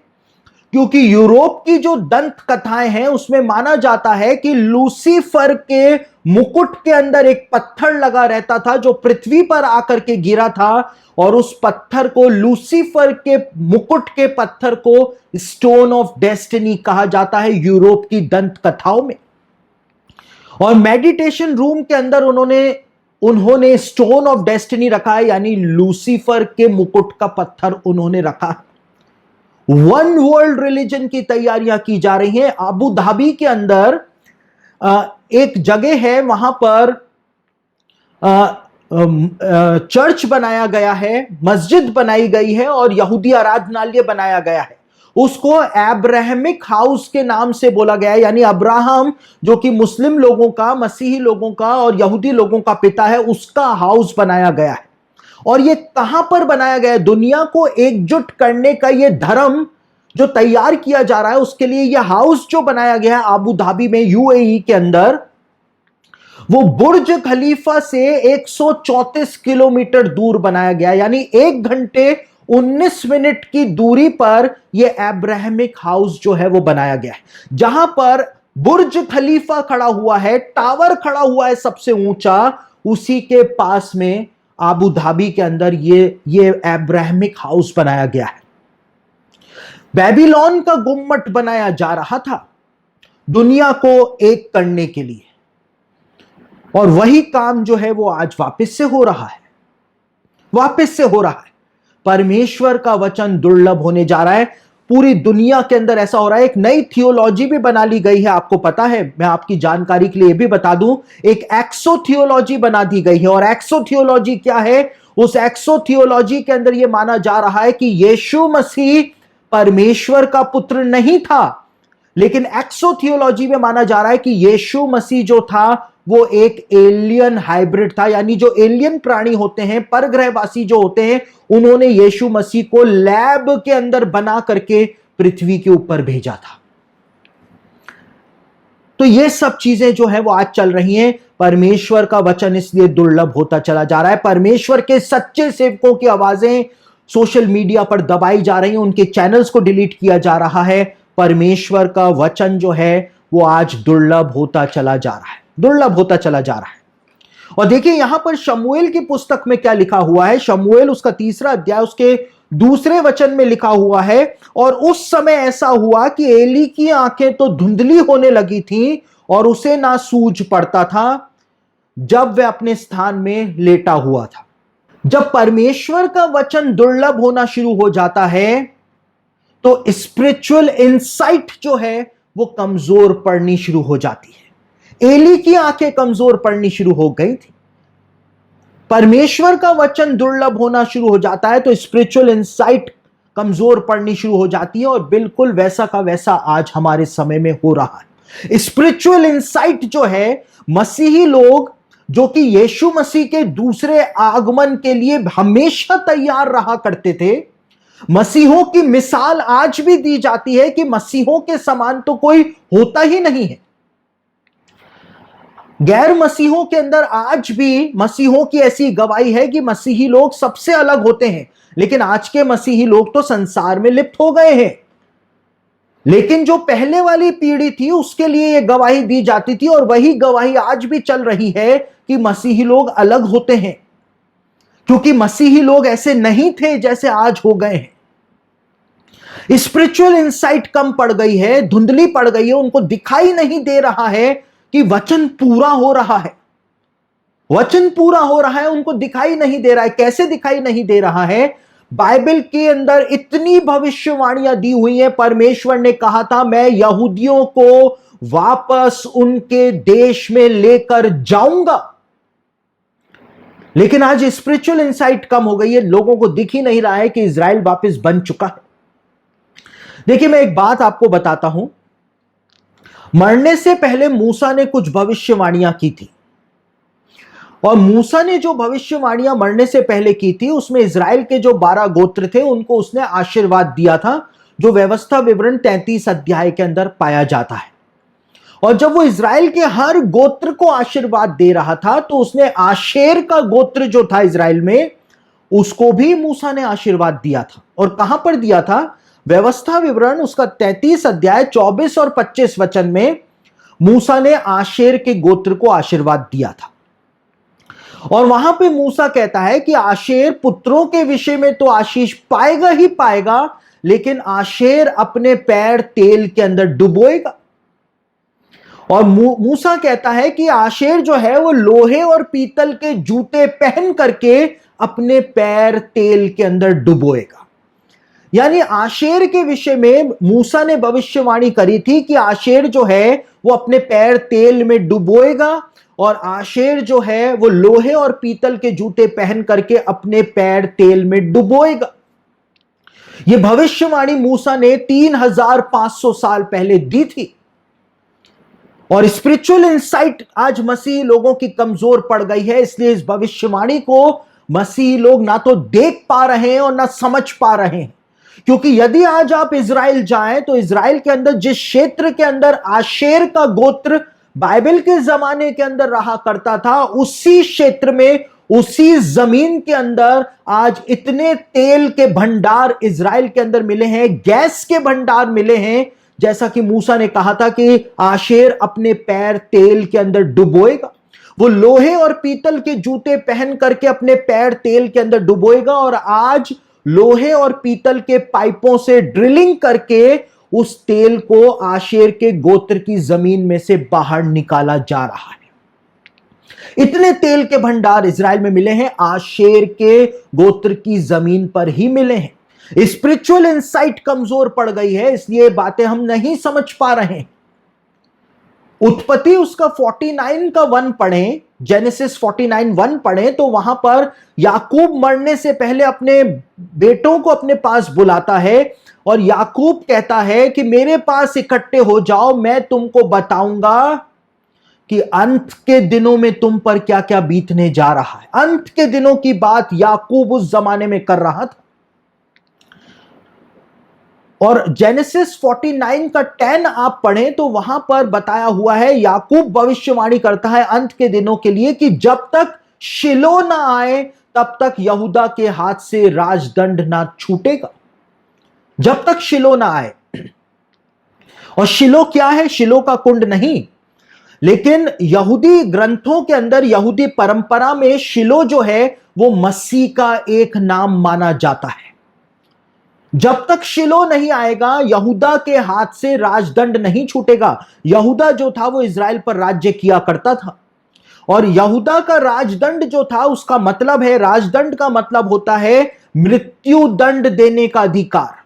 क्योंकि यूरोप की जो दंत कथाएं हैं उसमें माना जाता है कि लूसीफर के मुकुट के अंदर एक पत्थर लगा रहता था जो पृथ्वी पर आकर के गिरा था, और उस पत्थर को, लूसीफर के मुकुट के पत्थर को स्टोन ऑफ डेस्टिनी कहा जाता है यूरोप की दंत कथाओं में। और मेडिटेशन रूम के अंदर उन्होंने स्टोन ऑफ डेस्टिनी रखा है, यानी लूसीफर के मुकुट का पत्थर उन्होंने रखा है। वन वर्ल्ड रिलीजन की तैयारियां की जा रही हैं। अबू धाबी के अंदर एक जगह है, वहां पर चर्च बनाया गया है, मस्जिद बनाई गई है और यहूदी आराधनालय बनाया गया है। उसको अब्राहमिक हाउस के नाम से बोला गया है, यानी अब्राहम जो कि मुस्लिम लोगों का, मसीही लोगों का और यहूदी लोगों का पिता है, उसका हाउस बनाया गया है। और ये कहां पर बनाया गया है? दुनिया को एकजुट करने का ये धर्म जो तैयार किया जा रहा है, उसके लिए यह हाउस जो बनाया गया है आबू धाबी में, यूएई के अंदर, वो बुर्ज खलीफा से 134 किलोमीटर दूर बनाया गया, यानी 1 घंटे 19 मिनट की दूरी पर यह अब्राहमिक हाउस जो है वो बनाया गया है। जहां पर बुर्ज खलीफा खड़ा हुआ है, टावर खड़ा हुआ है सबसे ऊंचा, उसी के पास में आबू धाबी के अंदर ये अब्राहमिक हाउस बनाया गया है। बेबीलोन का गुम्मट बनाया जा रहा था दुनिया को एक करने के लिए, और वही काम जो है वो आज वापस से हो रहा है, वापस से हो रहा है। परमेश्वर का वचन दुर्लभ होने जा रहा है। पूरी दुनिया के अंदर ऐसा हो रहा है। एक नई थियोलॉजी भी बना ली गई है, आपको पता है, मैं आपकी जानकारी के लिए भी बता दूं, एक एक्सो थियोलॉजी बना दी गई है। और एक्सो थियोलॉजी क्या है? उस एक्सो थियोलॉजी के अंदर यह माना जा रहा है कि यीशु मसीह परमेश्वर का पुत्र नहीं था, लेकिन एक्सो थियोलॉजी में माना जा रहा है कि यीशु मसीह जो था वो एक एलियन हाइब्रिड था, यानी जो एलियन प्राणी होते हैं, परग्रहवासी जो होते हैं, उन्होंने यीशु मसीह को लैब के अंदर बना करके पृथ्वी के ऊपर भेजा था। तो ये सब चीजें जो है वो आज चल रही हैं। परमेश्वर का वचन इसलिए दुर्लभ होता चला जा रहा है। परमेश्वर के सच्चे सेवकों की आवाजें सोशल मीडिया पर दबाई जा रही हैं, उनके चैनल्स को डिलीट किया जा रहा है। परमेश्वर का वचन जो है वो आज दुर्लभ होता चला जा रहा है, दुर्लभ होता चला जा रहा है। और देखिए यहां पर शमूएल की पुस्तक में क्या लिखा हुआ है। शमूएल उसका 3रा अध्याय उसके 2 वचन में लिखा हुआ है, और उस समय ऐसा हुआ कि एली की आंखें तो धुंधली होने लगी थी और उसे ना सूझ पड़ता था जब वह अपने स्थान में लेटा हुआ था। जब परमेश्वर का वचन दुर्लभ होना शुरू हो जाता है तो स्पिरिचुअल इंसाइट जो है वो कमजोर पड़नी शुरू हो जाती है। एली की आंखें कमजोर पड़नी शुरू हो गई थी। परमेश्वर का वचन दुर्लभ होना शुरू हो जाता है तो स्पिरिचुअल इंसाइट कमजोर पड़नी शुरू हो जाती है, और बिल्कुल वैसा का वैसा आज हमारे समय में हो रहा है। स्पिरिचुअल इंसाइट जो है, मसीही लोग जो कि यीशु मसीह के दूसरे आगमन के लिए हमेशा तैयार रहा करते थे, मसीहों की मिसाल आज भी दी जाती है कि मसीहों के समान तो कोई होता ही नहीं है। गैर मसीहों के अंदर आज भी मसीहों की ऐसी गवाही है कि मसीही लोग सबसे अलग होते हैं, लेकिन आज के मसीही लोग तो संसार में लिप्त हो गए हैं। लेकिन जो पहले वाली पीढ़ी थी उसके लिए यह गवाही दी जाती थी, और वही गवाही आज भी चल रही है कि मसीही लोग अलग होते हैं, क्योंकि मसीही लोग ऐसे नहीं थे जैसे आज हो गए हैं। स्पिरिचुअल इंसाइट कम पड़ गई है, धुंधली पड़ गई है, उनको दिखाई नहीं दे रहा है कि वचन पूरा हो रहा है। वचन पूरा हो रहा है, उनको दिखाई नहीं दे रहा है। कैसे दिखाई नहीं दे रहा है? बाइबल के अंदर इतनी भविष्यवाणियां दी हुई हैं। परमेश्वर ने कहा था, मैं यहूदियों को वापस उनके देश में लेकर जाऊंगा। लेकिन आज स्पिरिचुअल इंसाइट कम हो गई है, लोगों को दिख ही नहीं रहा है कि इज़राइल वापस बन चुका है। देखिए मैं एक बात आपको बताता हूं, मरने से पहले मूसा ने कुछ भविष्यवाणियां की थी, और मूसा ने जो भविष्यवाणियां मरने से पहले की थी उसमें इजराइल के जो 12 गोत्र थे उनको उसने आशीर्वाद दिया था, जो व्यवस्था विवरण 33 अध्याय के अंदर पाया जाता है। और जब वो इजराइल के हर गोत्र को आशीर्वाद दे रहा था तो उसने आशेर का गोत्र जो था इजराइल में, उसको भी मूसा ने आशीर्वाद दिया था। और कहां पर दिया था? व्यवस्था विवरण उसका 33 अध्याय 24 और 25 वचन में मूसा ने आशेर के गोत्र को आशीर्वाद दिया था। और वहां पे मूसा कहता है कि आशेर पुत्रों के विषय में तो आशीष पाएगा ही पाएगा, लेकिन आशेर अपने पैर तेल के अंदर डुबोएगा। और मूसा कहता है कि आशेर जो है वो लोहे और पीतल के जूते पहन करके अपने पैर तेल के अंदर डुबोएगा। यानी आशेर के विषय में मूसा ने भविष्यवाणी करी थी कि आशेर जो है वो अपने पैर तेल में डुबोएगा, और आशेर जो है वो लोहे और पीतल के जूते पहन करके अपने पैर तेल में डुबोएगा। यह भविष्यवाणी मूसा ने 3500 साल पहले दी थी। और स्पिरिचुअल इंसाइट आज मसीही लोगों की कमजोर पड़ गई है, इसलिए इस भविष्यवाणी को मसीही लोग ना तो देख पा रहे हैं और ना समझ पा रहे हैं। क्योंकि यदि आज आप इजराइल जाएं तो इजराइल के अंदर जिस क्षेत्र के अंदर आशेर का गोत्र बाइबल के जमाने के अंदर रहा करता था, उसी क्षेत्र में उसी जमीन के अंदर आज इतने तेल के भंडार इजराइल के अंदर मिले हैं, गैस के भंडार मिले हैं, जैसा कि मूसा ने कहा था कि आशेर अपने पैर तेल के अंदर डुबोएगा। वो लोहे और पीतल के जूते पहन करके अपने पैर तेल के अंदर डुबोएगा। और आज लोहे और पीतल के पाइपों से ड्रिलिंग करके उस तेल को आशेर के गोत्र की जमीन में से बाहर निकाला जा रहा है। इतने तेल के भंडार इजराइल में मिले हैं, आशेर के गोत्र की जमीन पर ही मिले हैं। स्पिरिचुअल इंसाइट कमजोर पड़ गई है, इसलिए बातें हम नहीं समझ पा रहे हैं। उत्पत्ति उसका 49 का 1 पढ़ें, जेनेसिस 49:1 पढ़ें, तो वहां पर याकूब मरने से पहले अपने बेटों को अपने पास बुलाता है और याकूब कहता है कि मेरे पास इकट्ठे हो जाओ, मैं तुमको बताऊंगा कि अंत के दिनों में तुम पर क्या क्या बीतने जा रहा है। अंत के दिनों की बात याकूब उस जमाने में कर रहा था। और जेनेसिस 49 का 10 आप पढ़ें तो वहां पर बताया हुआ है, याकूब भविष्यवाणी करता है अंत के दिनों के लिए कि जब तक शिलो ना आए तब तक यहूदा के हाथ से राजदंड ना छूटेगा। जब तक शिलो ना आए। और शिलो क्या है? शिलो का कुंड नहीं, लेकिन यहूदी ग्रंथों के अंदर, यहूदी परंपरा में शिलो जो है वो मसीह का एक नाम माना जाता है। जब तक शिलो नहीं आएगा यहूदा के हाथ से राजदंड नहीं छूटेगा। यहूदा जो था वो इजराइल पर राज्य किया करता था, और यहूदा का राजदंड जो था उसका मतलब है, राजदंड का मतलब होता है मृत्यु दंड देने का अधिकार।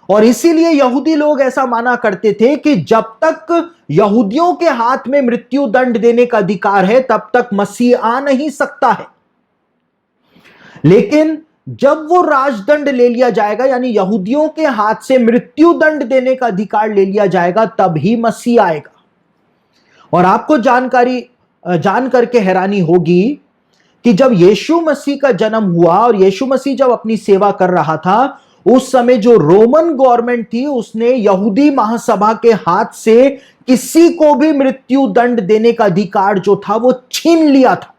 और इसीलिए यहूदी लोग ऐसा माना करते थे कि जब तक यहूदियों के हाथ में मृत्यु दंड देने का अधिकार है तब तक मसीह आ नहीं सकता है। लेकिन जब वो राजदंड ले लिया जाएगा, यानी यहूदियों के हाथ से मृत्यु दंड देने का अधिकार ले लिया जाएगा, तब ही मसीह आएगा। और आपको जान करके हैरानी होगी कि जब यीशु मसीह का जन्म हुआ और यीशु मसीह जब अपनी सेवा कर रहा था, उस समय जो रोमन गवर्नमेंट थी उसने यहूदी महासभा के हाथ से किसी को भी मृत्यु दंड देने का अधिकार जो था वो छीन लिया था।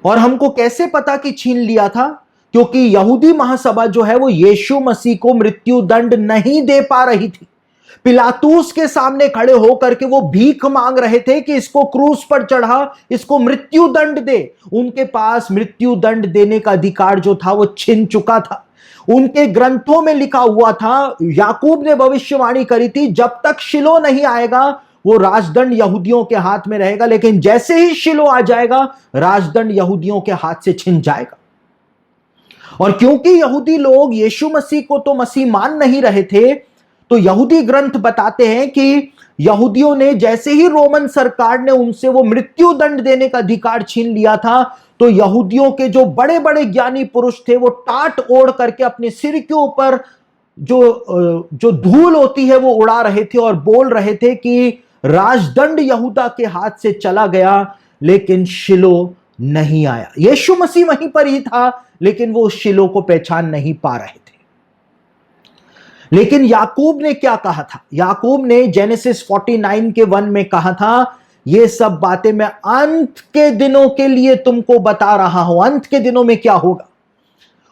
और हमको कैसे पता कि छीन लिया था? क्योंकि यहूदी महासभा जो है वो यीशु मसीह को मृत्यु दंड नहीं दे पा रही थी। पिलातूस के सामने खड़े होकर के वो भीख मांग रहे थे कि इसको क्रूस पर चढ़ा, इसको मृत्यु दंड दे। उनके पास मृत्यु दंड देने का अधिकार जो था वो छिन चुका था। उनके ग्रंथों में लिखा हुआ था, याकूब ने भविष्यवाणी करी थी, जब तक शिलो नहीं आएगा वो राजदंड यहूदियों के हाथ में रहेगा, लेकिन जैसे ही शिलो आ जाएगा राजदंड यहूदियों के हाथ से छिन जाएगा। और क्योंकि यहूदी लोग यीशु मसीह को तो मसीह मान नहीं रहे थे, तो यहूदी ग्रंथ बताते हैं कि यहूदियों ने जैसे ही रोमन सरकार ने उनसे वो मृत्यु दंड देने का अधिकार छीन लिया था, तो यहूदियों के जो बड़े बड़े ज्ञानी पुरुष थे वो टाट ओढ़ करके अपने सिर के ऊपर जो धूल होती है वो उड़ा रहे थे और बोल रहे थे कि राजदंड यहूदा के हाथ से चला गया, लेकिन शिलो नहीं आया। यीशु मसीह वहीं पर ही था, लेकिन वो शिलो को पहचान नहीं पा रहे थे। लेकिन याकूब ने क्या कहा था? याकूब ने जेनेसिस 49 के 1 में कहा था, ये सब बातें मैं अंत के दिनों के लिए तुमको बता रहा हूं। अंत के दिनों में क्या होगा?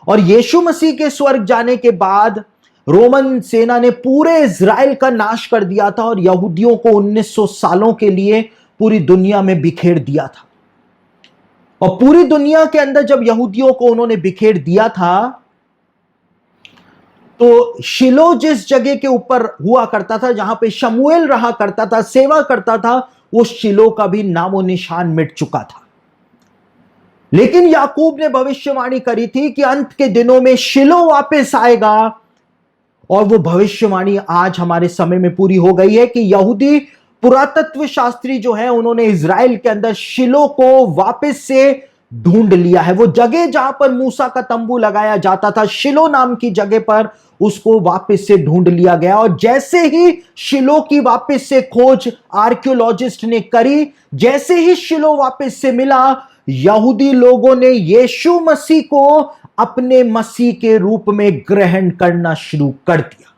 और यीशु मसीह के स्वर्ग जाने के बाद रोमन सेना ने पूरे इज़राइल का नाश कर दिया था और यहूदियों को 1900 सालों के लिए पूरी दुनिया में बिखेर दिया था। और पूरी दुनिया के अंदर जब यहूदियों को उन्होंने बिखेर दिया था, तो शिलो जिस जगह के ऊपर हुआ करता था, जहां पे शमूएल रहा करता था, सेवा करता था, वो शिलो का भी नामो निशान मिट चुका था। लेकिन याकूब ने भविष्यवाणी करी थी कि अंत के दिनों में शिलो वापस आएगा, और वो भविष्यवाणी आज हमारे समय में पूरी हो गई है कि यहूदी पुरातत्व शास्त्री जो है, उन्होंने इज़राइल के अंदर शिलो को वापस से ढूंढ लिया है। वो जगह जहां पर मूसा का तंबू लगाया जाता था, शिलो नाम की जगह पर, उसको वापस से ढूंढ लिया गया। और जैसे ही शिलो की वापस से खोज आर्कियोलॉजिस्ट ने करी, जैसे ही शिलो वापस से मिला, यहूदी लोगों ने यीशु मसीह को अपने मसीह के रूप में ग्रहण करना शुरू कर दिया।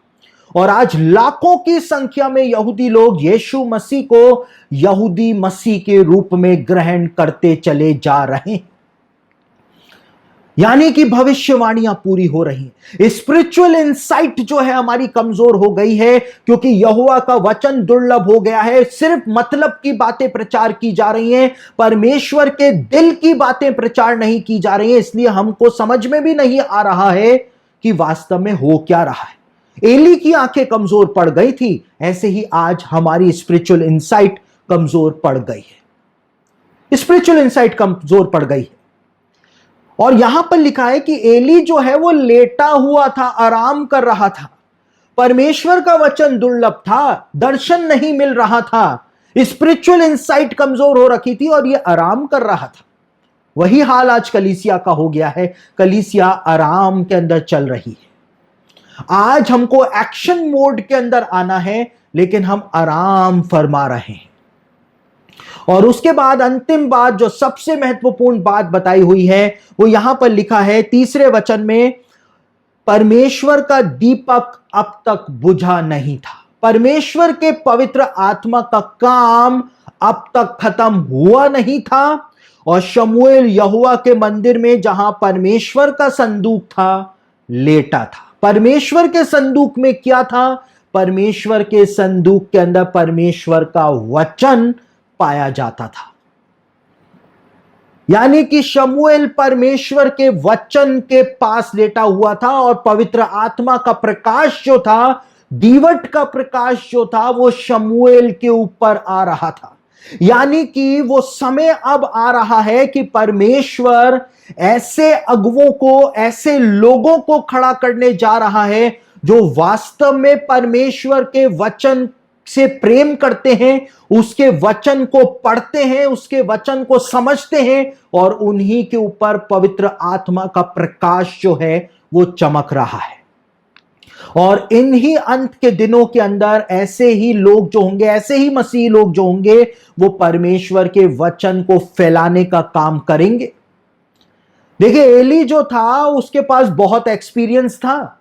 और आज लाखों की संख्या में यहूदी लोग यीशु मसीह को यहूदी मसीह के रूप में ग्रहण करते चले जा रहे हैं। यानी कि भविष्यवाणियां पूरी हो रही हैं। स्पिरिचुअल इंसाइट जो है हमारी कमजोर हो गई है, क्योंकि यहोवा का वचन दुर्लभ हो गया है। सिर्फ मतलब की बातें प्रचार की जा रही हैं, परमेश्वर के दिल की बातें प्रचार नहीं की जा रही हैं। इसलिए हमको समझ में भी नहीं आ रहा है कि वास्तव में हो क्या रहा है। एली की आंखें कमजोर पड़ गई थी, ऐसे ही आज हमारी स्पिरिचुअल इंसाइट कमजोर पड़ गई है। स्पिरिचुअल इंसाइट कमजोर पड़ गई है। और यहां पर लिखा है कि एली जो है वो लेटा हुआ था, आराम कर रहा था। परमेश्वर का वचन दुर्लभ था, दर्शन नहीं मिल रहा था, स्पिरिचुअल इंसाइट कमजोर हो रखी थी और ये आराम कर रहा था। वही हाल आज कलीसिया का हो गया है। कलीसिया आराम के अंदर चल रही है। आज हमको एक्शन मोड के अंदर आना है, लेकिन हम आराम फरमा रहे हैं। और उसके बाद अंतिम बात, जो सबसे महत्वपूर्ण बात बताई हुई है, वो यहां पर लिखा है 3रे वचन में, परमेश्वर का दीपक अब तक बुझा नहीं था। परमेश्वर के पवित्र आत्मा का काम अब तक खत्म हुआ नहीं था। और शमूएल यहोवा के मंदिर में, जहां परमेश्वर का संदूक था, लेटा था। परमेश्वर के संदूक में क्या था? परमेश्वर के संदूक के अंदर परमेश्वर का वचन पाया जाता था। यानी कि शमूएल परमेश्वर के वचन के पास लेटा हुआ था, और पवित्र आत्मा का प्रकाश जो था, दीवट का प्रकाश जो था, वो शमूएल के ऊपर आ रहा था। यानी कि वो समय अब आ रहा है कि परमेश्वर ऐसे अगुवों को, ऐसे लोगों को खड़ा करने जा रहा है जो वास्तव में परमेश्वर के वचन से प्रेम करते हैं, उसके वचन को पढ़ते हैं, उसके वचन को समझते हैं, और उन्हीं के ऊपर पवित्र आत्मा का प्रकाश जो है वो चमक रहा है। और इन्हीं अंत के दिनों के अंदर ऐसे ही लोग जो होंगे, ऐसे ही मसीही लोग जो होंगे, वो परमेश्वर के वचन को फैलाने का काम करेंगे। देखिए, एली जो था उसके पास बहुत एक्सपीरियंस था,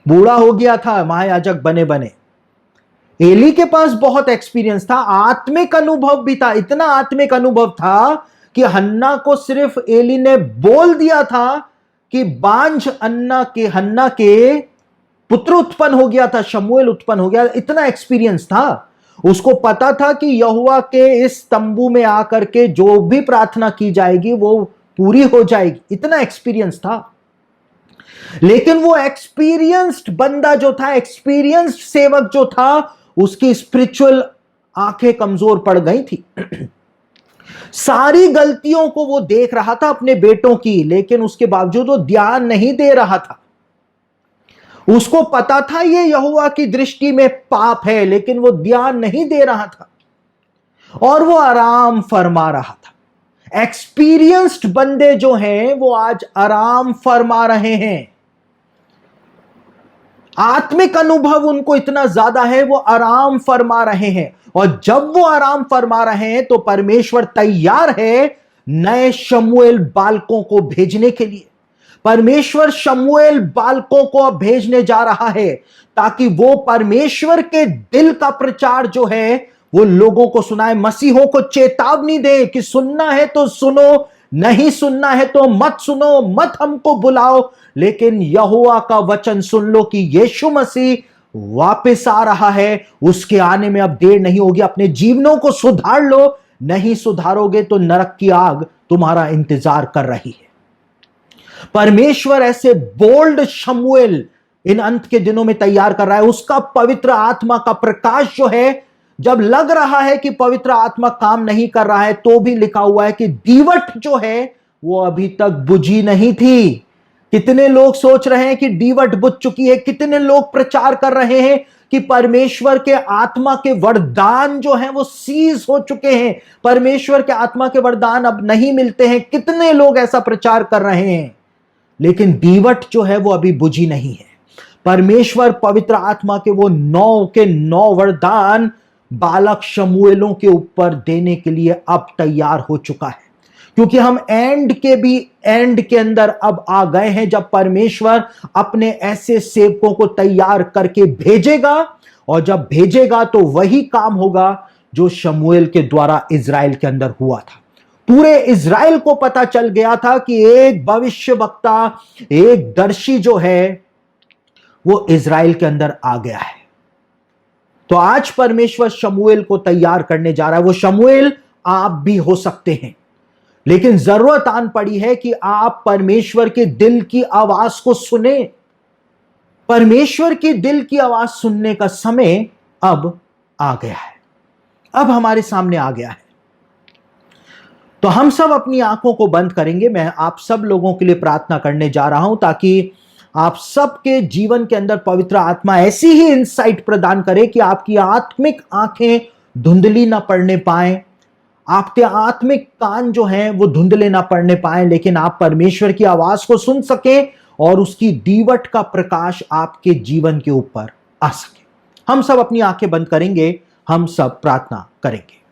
बूढ़ा हो गया था महायाजक बने बने। एली के पास बहुत एक्सपीरियंस था, आत्मिक अनुभव भी था। इतना आत्मिक अनुभव था कि हन्ना को सिर्फ एली ने बोल दिया था कि बांझ हन्ना के पुत्र उत्पन्न हो गया था, शमूएल उत्पन्न हो गया। इतना एक्सपीरियंस था, उसको पता था कि यहोवा के इस तंबू में आकर के जो भी प्रार्थना की जाएगी वो पूरी हो जाएगी। इतना एक्सपीरियंस था। लेकिन वो एक्सपीरियंस्ड बंदा जो था, एक्सपीरियंस्ड सेवक जो था, उसकी स्पिरिचुअल आंखें कमजोर पड़ गई थी। सारी गलतियों को वो देख रहा था अपने बेटों की, लेकिन उसके बावजूद वो ध्यान नहीं दे रहा था। उसको पता था ये यहोवा की दृष्टि में पाप है, लेकिन वो ध्यान नहीं दे रहा था और वो आराम फरमा रहा था। एक्सपीरियंस्ड बंदे जो हैं वो आज आराम फरमा रहे हैं। आत्मिक अनुभव उनको इतना ज्यादा है, वो आराम फरमा रहे हैं। और जब वो आराम फरमा रहे हैं तो परमेश्वर तैयार है नए शमूएल बालकों को भेजने के लिए। परमेश्वर शमूएल बालकों को अब भेजने जा रहा है ताकि वो परमेश्वर के दिल का प्रचार जो है वो लोगों को सुनाए, मसीहों को चेतावनी दे कि सुनना है तो सुनो, नहीं सुनना है तो मत सुनो, मत हमको बुलाओ, लेकिन यहोवा का वचन सुन लो कि यीशु मसीह वापस आ रहा है, उसके आने में अब देर नहीं होगी। अपने जीवनों को सुधार लो, नहीं सुधारोगे तो नरक की आग तुम्हारा इंतजार कर रही है। परमेश्वर ऐसे बोल्ड शमूएल इन अंत के दिनों में तैयार कर रहा है। उसका पवित्र आत्मा का प्रकाश जो है, जब लग रहा है कि पवित्र आत्मा काम नहीं कर रहा है, तो भी लिखा हुआ है कि दीवट जो है वो अभी तक बुझी नहीं थी। कितने लोग सोच रहे हैं कि दीवट बुझ चुकी है, कितने लोग प्रचार कर रहे हैं कि परमेश्वर के आत्मा के वरदान जो हैं वो सीज हो चुके हैं, परमेश्वर के आत्मा के वरदान अब नहीं मिलते हैं। कितने लोग ऐसा प्रचार कर रहे हैं, लेकिन दीवट जो है वो अभी बुझी नहीं है। परमेश्वर पवित्र आत्मा के वो 9 के 9 वरदान बालक शमूएलों के ऊपर देने के लिए अब तैयार हो चुका है, क्योंकि हम एंड के अंदर अब आ गए हैं, जब परमेश्वर अपने ऐसे सेवकों को तैयार करके भेजेगा। और जब भेजेगा तो वही काम होगा जो शमूएल के द्वारा इज़राइल के अंदर हुआ था। पूरे इज़राइल को पता चल गया था कि एक भविष्यवक्ता, एक दर्शी जो है वो इज़राइल के अंदर आ गया है। तो आज परमेश्वर शमूएल को तैयार करने जा रहा है। वो शमूएल आप भी हो सकते हैं, लेकिन जरूरत आन पड़ी है कि आप परमेश्वर के दिल की आवाज को सुने। परमेश्वर की दिल की आवाज सुनने का समय अब आ गया है, अब हमारे सामने आ गया है। तो हम सब अपनी आंखों को बंद करेंगे। मैं आप सब लोगों के लिए प्रार्थना करने जा रहा हूं ताकि आप सबके जीवन के अंदर पवित्र आत्मा ऐसी ही इंसाइट प्रदान करे कि आपकी आत्मिक आंखें धुंधली ना पड़ने पाए, आपके आत्मिक कान जो हैं वो धुंधले ना पड़ने पाए, लेकिन आप परमेश्वर की आवाज को सुन सके और उसकी दीवट का प्रकाश आपके जीवन के ऊपर आ सके। हम सब अपनी आंखें बंद करेंगे, हम सब प्रार्थना करेंगे।